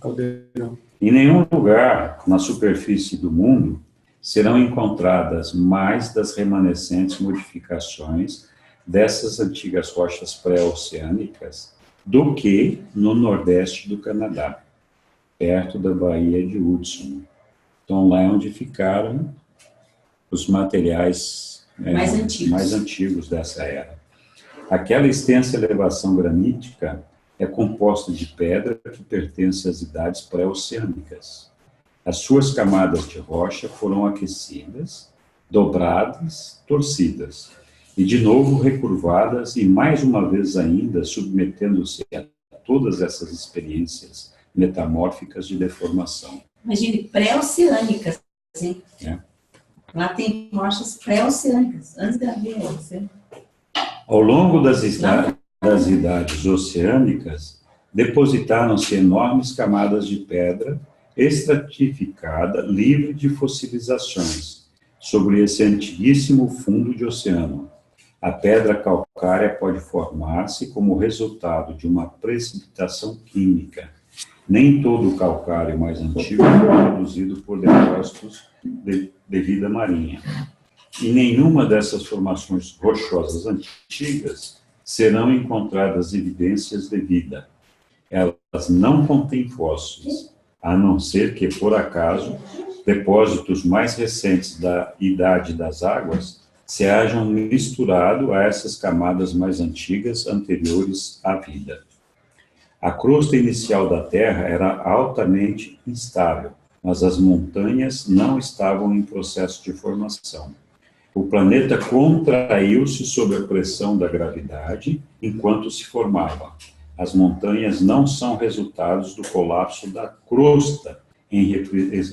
Caldeirão. Em nenhum lugar na superfície do mundo serão encontradas mais das remanescentes modificações dessas antigas rochas pré-oceânicas do que no nordeste do Canadá, perto da Baía de Hudson. Então, lá é onde ficaram os materiais mais antigos dessa era. Aquela extensa elevação granítica é composta de pedra que pertence às idades pré-oceânicas. As suas camadas de rocha foram aquecidas, dobradas, torcidas, e de novo recurvadas e mais uma vez ainda submetendo-se a todas essas experiências metamórficas de deformação. Imagine, pré-oceânicas, hein? É. Lá tem rochas pré-oceânicas, antes da vida oceânica. Ao longo das idades oceânicas, depositaram-se enormes camadas de pedra estratificada, livre de fossilizações, sobre esse antiguíssimo fundo de oceano. A pedra calcária pode formar-se como resultado de uma precipitação química. Nem todo o calcário mais antigo foi produzido por depósitos de vida marinha. E nenhuma dessas formações rochosas antigas serão encontradas evidências de vida. Elas não contêm fósseis, a não ser que, por acaso, depósitos mais recentes da Idade das Águas se hajam misturado a essas camadas mais antigas anteriores à vida. A crosta inicial da Terra era altamente instável, mas as montanhas não estavam em processo de formação. O planeta contraiu-se sob a pressão da gravidade enquanto se formava. As montanhas não são resultados do colapso da crosta em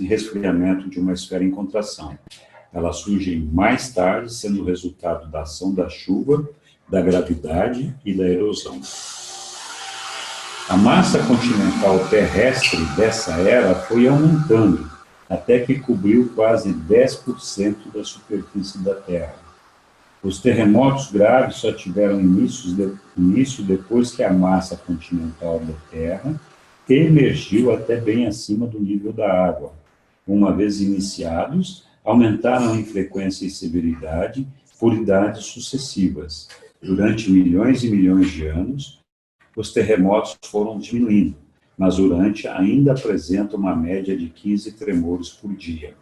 resfriamento de uma esfera em contração. Elas surgem mais tarde, sendo resultado da ação da chuva, da gravidade e da erosão. A massa continental terrestre dessa era foi aumentando, até que cobriu quase 10% da superfície da Terra. Os terremotos graves só tiveram início depois que a massa continental da Terra emergiu até bem acima do nível da água. Uma vez iniciados, aumentaram em frequência e severidade por idades sucessivas. Durante milhões e milhões de anos, os terremotos foram diminuindo, mas Urântia ainda apresenta uma média de 15 tremores por dia.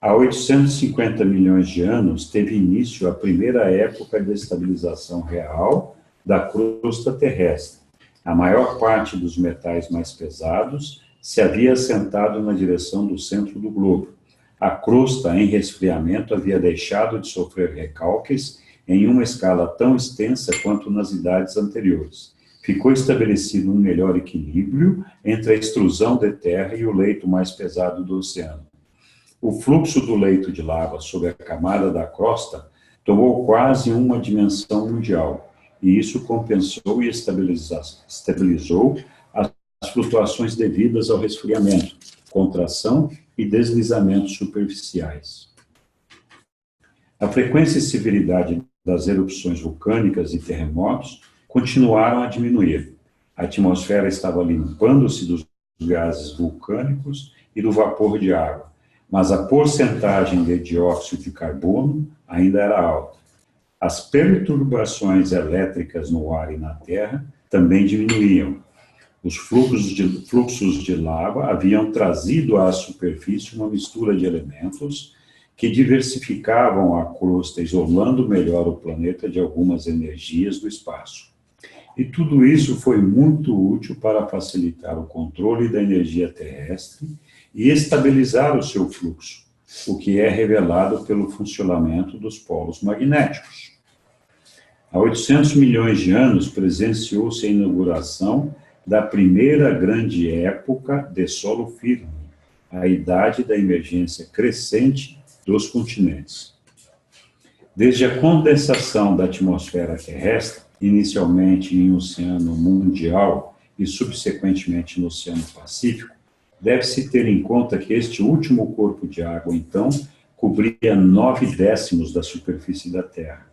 Há 850 milhões de anos, teve início a primeira época de estabilização real da crosta terrestre. A maior parte dos metais mais pesados se havia assentado na direção do centro do globo. A crosta em resfriamento havia deixado de sofrer recalques em uma escala tão extensa quanto nas idades anteriores. Ficou estabelecido um melhor equilíbrio entre a extrusão de terra e o leito mais pesado do oceano. O fluxo do leito de lava sobre a camada da crosta tomou quase uma dimensão mundial, e isso compensou e estabilizou as flutuações devidas ao resfriamento, contração e deslizamentos superficiais. A frequência e severidade das erupções vulcânicas e terremotos continuaram a diminuir. A atmosfera estava limpando-se dos gases vulcânicos e do vapor de água, mas a porcentagem de dióxido de carbono ainda era alta. As perturbações elétricas no ar e na terra também diminuíam. Os fluxos de lava haviam trazido à superfície uma mistura de elementos que diversificavam a crosta, isolando melhor o planeta de algumas energias do espaço. E tudo isso foi muito útil para facilitar o controle da energia terrestre e estabilizar o seu fluxo, o que é revelado pelo funcionamento dos polos magnéticos. Há 800 milhões de anos presenciou-se a inauguração da primeira grande época de solo firme, a idade da emergência crescente dos continentes. Desde a condensação da atmosfera terrestre, inicialmente em um oceano mundial e subsequentemente no Oceano Pacífico, deve-se ter em conta que este último corpo de água, então, cobria 9/10 da superfície da Terra.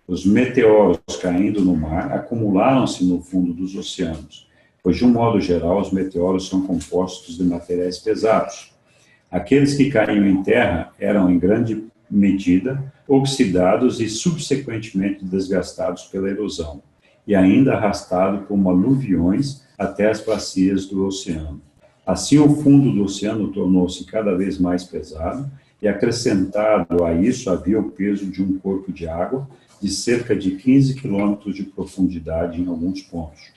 Os meteoros caindo no mar acumularam-se no fundo dos oceanos, pois, de um modo geral, os meteoros são compostos de materiais pesados. Aqueles que caíam em terra eram, em grande medida, oxidados e subsequentemente desgastados pela erosão, e ainda arrastados por aluviões até as bacias do oceano. Assim, o fundo do oceano tornou-se cada vez mais pesado e acrescentado a isso havia o peso de um corpo de água de cerca de 15 quilômetros de profundidade em alguns pontos.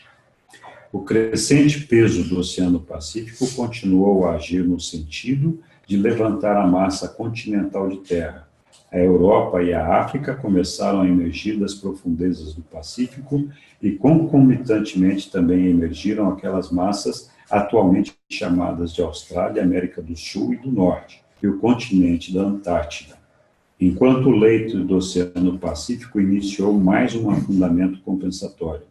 O crescente peso do Oceano Pacífico continuou a agir no sentido de levantar a massa continental de terra. A Europa e a África começaram a emergir das profundezas do Pacífico e, concomitantemente, também emergiram aquelas massas atualmente chamadas de Austrália, América do Sul e do Norte, e o continente da Antártida. Enquanto o leito do Oceano Pacífico iniciou mais um afundamento compensatório.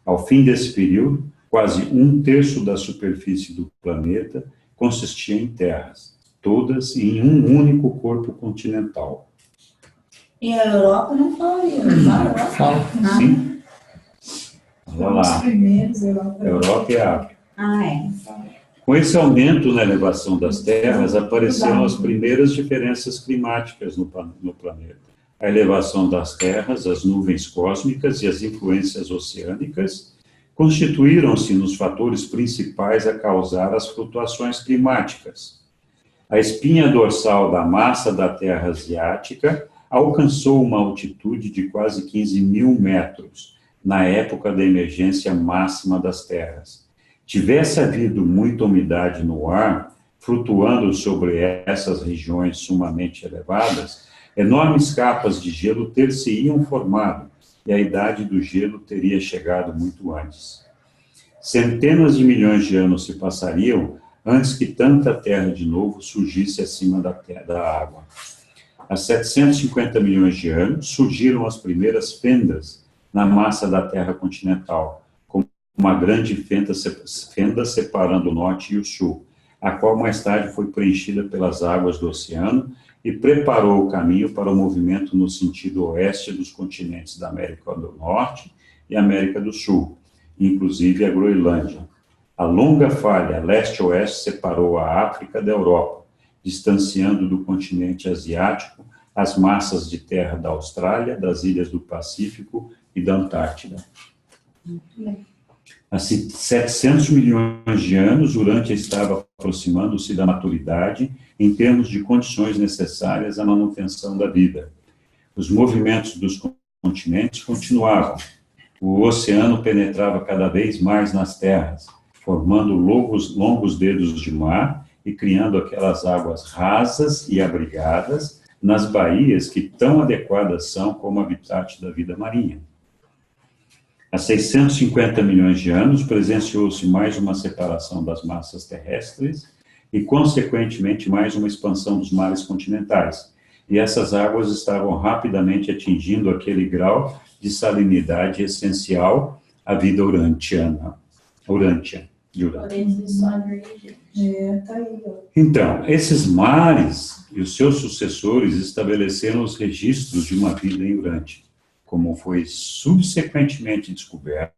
Ao fim desse período, quase 1/3 da superfície do planeta consistia em terras, todas em um único corpo continental. E a Europa não falaria, não fala? Sim. Olha Os lá, primeiros, Europa e a África. Ah, é. Com esse aumento na elevação das terras, apareceram as primeiras diferenças climáticas no planeta. A elevação das terras, as nuvens cósmicas e as influências oceânicas constituíram-se nos fatores principais a causar as flutuações climáticas. A espinha dorsal da massa da Terra asiática alcançou uma altitude de quase 15.000 metros, na época da emergência máxima das terras. Tivesse havido muita umidade no ar, flutuando sobre essas regiões sumamente elevadas, enormes capas de gelo ter-se-iam formado, e a idade do gelo teria chegado muito antes. Centenas de milhões de anos se passariam antes que tanta terra de novo surgisse acima da água. Há 750 milhões de anos surgiram as primeiras fendas na massa da Terra continental, como uma grande fenda separando o norte e o sul, a qual mais tarde foi preenchida pelas águas do oceano e preparou o caminho para o movimento no sentido oeste dos continentes da América do Norte e América do Sul, inclusive a Groenlândia. A longa falha leste-oeste separou a África da Europa, distanciando do continente asiático as massas de terra da Austrália, das ilhas do Pacífico e da Antártida. Há 700 milhões de anos, Urântia estava aproximando-se da maturidade em termos de condições necessárias à manutenção da vida. Os movimentos dos continentes continuavam. O oceano penetrava cada vez mais nas terras, formando longos dedos de mar e criando aquelas águas rasas e abrigadas nas baías que tão adequadas são como habitat da vida marinha. Há 650 milhões de anos, presenciou-se mais uma separação das massas terrestres e, consequentemente, mais uma expansão dos mares continentais. E essas águas estavam rapidamente atingindo aquele grau de salinidade essencial à vida urântia. Tá aí, ó. Então, esses mares e os seus sucessores estabeleceram os registros de uma vida em Urântia, como foi subsequentemente descoberto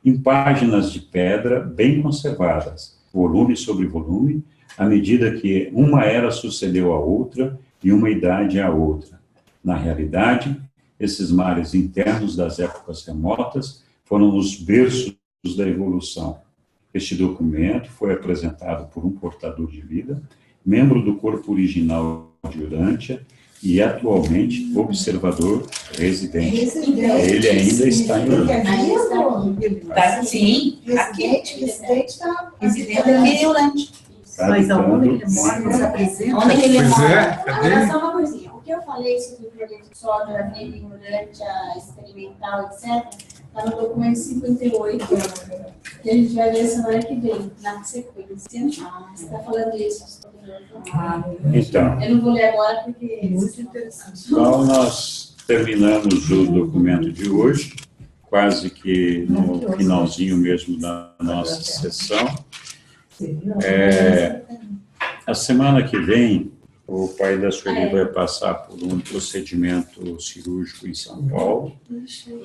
em páginas de pedra bem conservadas, volume sobre volume, à medida que uma era sucedeu à outra e uma idade à outra. Na realidade, esses mares internos das épocas remotas foram os berços da evolução. Este documento foi apresentado por um portador de vida, membro do corpo original de Urântia e atualmente observador residente. Ele ainda está em Urântia. Tá, sim, Residente está residente aqui em Urântia. Mas aonde ele mora, nos apresenta. Onde que ele Pois mora? é, cadê? Agora, só uma coisinha. O que eu falei sobre o projeto de soja, a vida ignorante, a experimental, etc., está no documento 58, que a gente vai ver semana que vem, na sequência. Você está falando isso. Então, Eu não vou ler agora porque... Muito interessante. então, nós terminamos o documento de hoje, quase que no finalzinho mesmo da nossa sessão. A semana que vem, o pai da Sueli vai passar por um procedimento cirúrgico em São Paulo,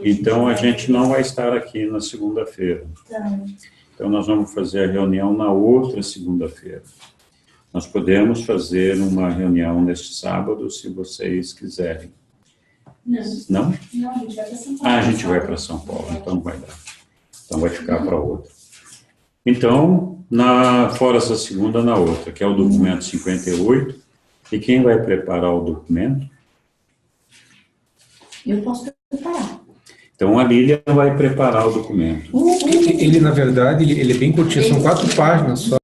então a gente não vai estar aqui na segunda-feira. Então nós vamos fazer a reunião na outra segunda-feira. Nós podemos fazer uma reunião neste sábado, se vocês quiserem. Não? Não, a gente vai para São Paulo. Ah, a gente vai para São Paulo, então vai dar. Então vai ficar para outra. Então, fora essa segunda, na outra, que é o documento 58, E quem vai preparar o documento? Eu posso preparar. Então, a Lília vai preparar o documento. Ele, na verdade, ele é bem curtinho, são 4 páginas só.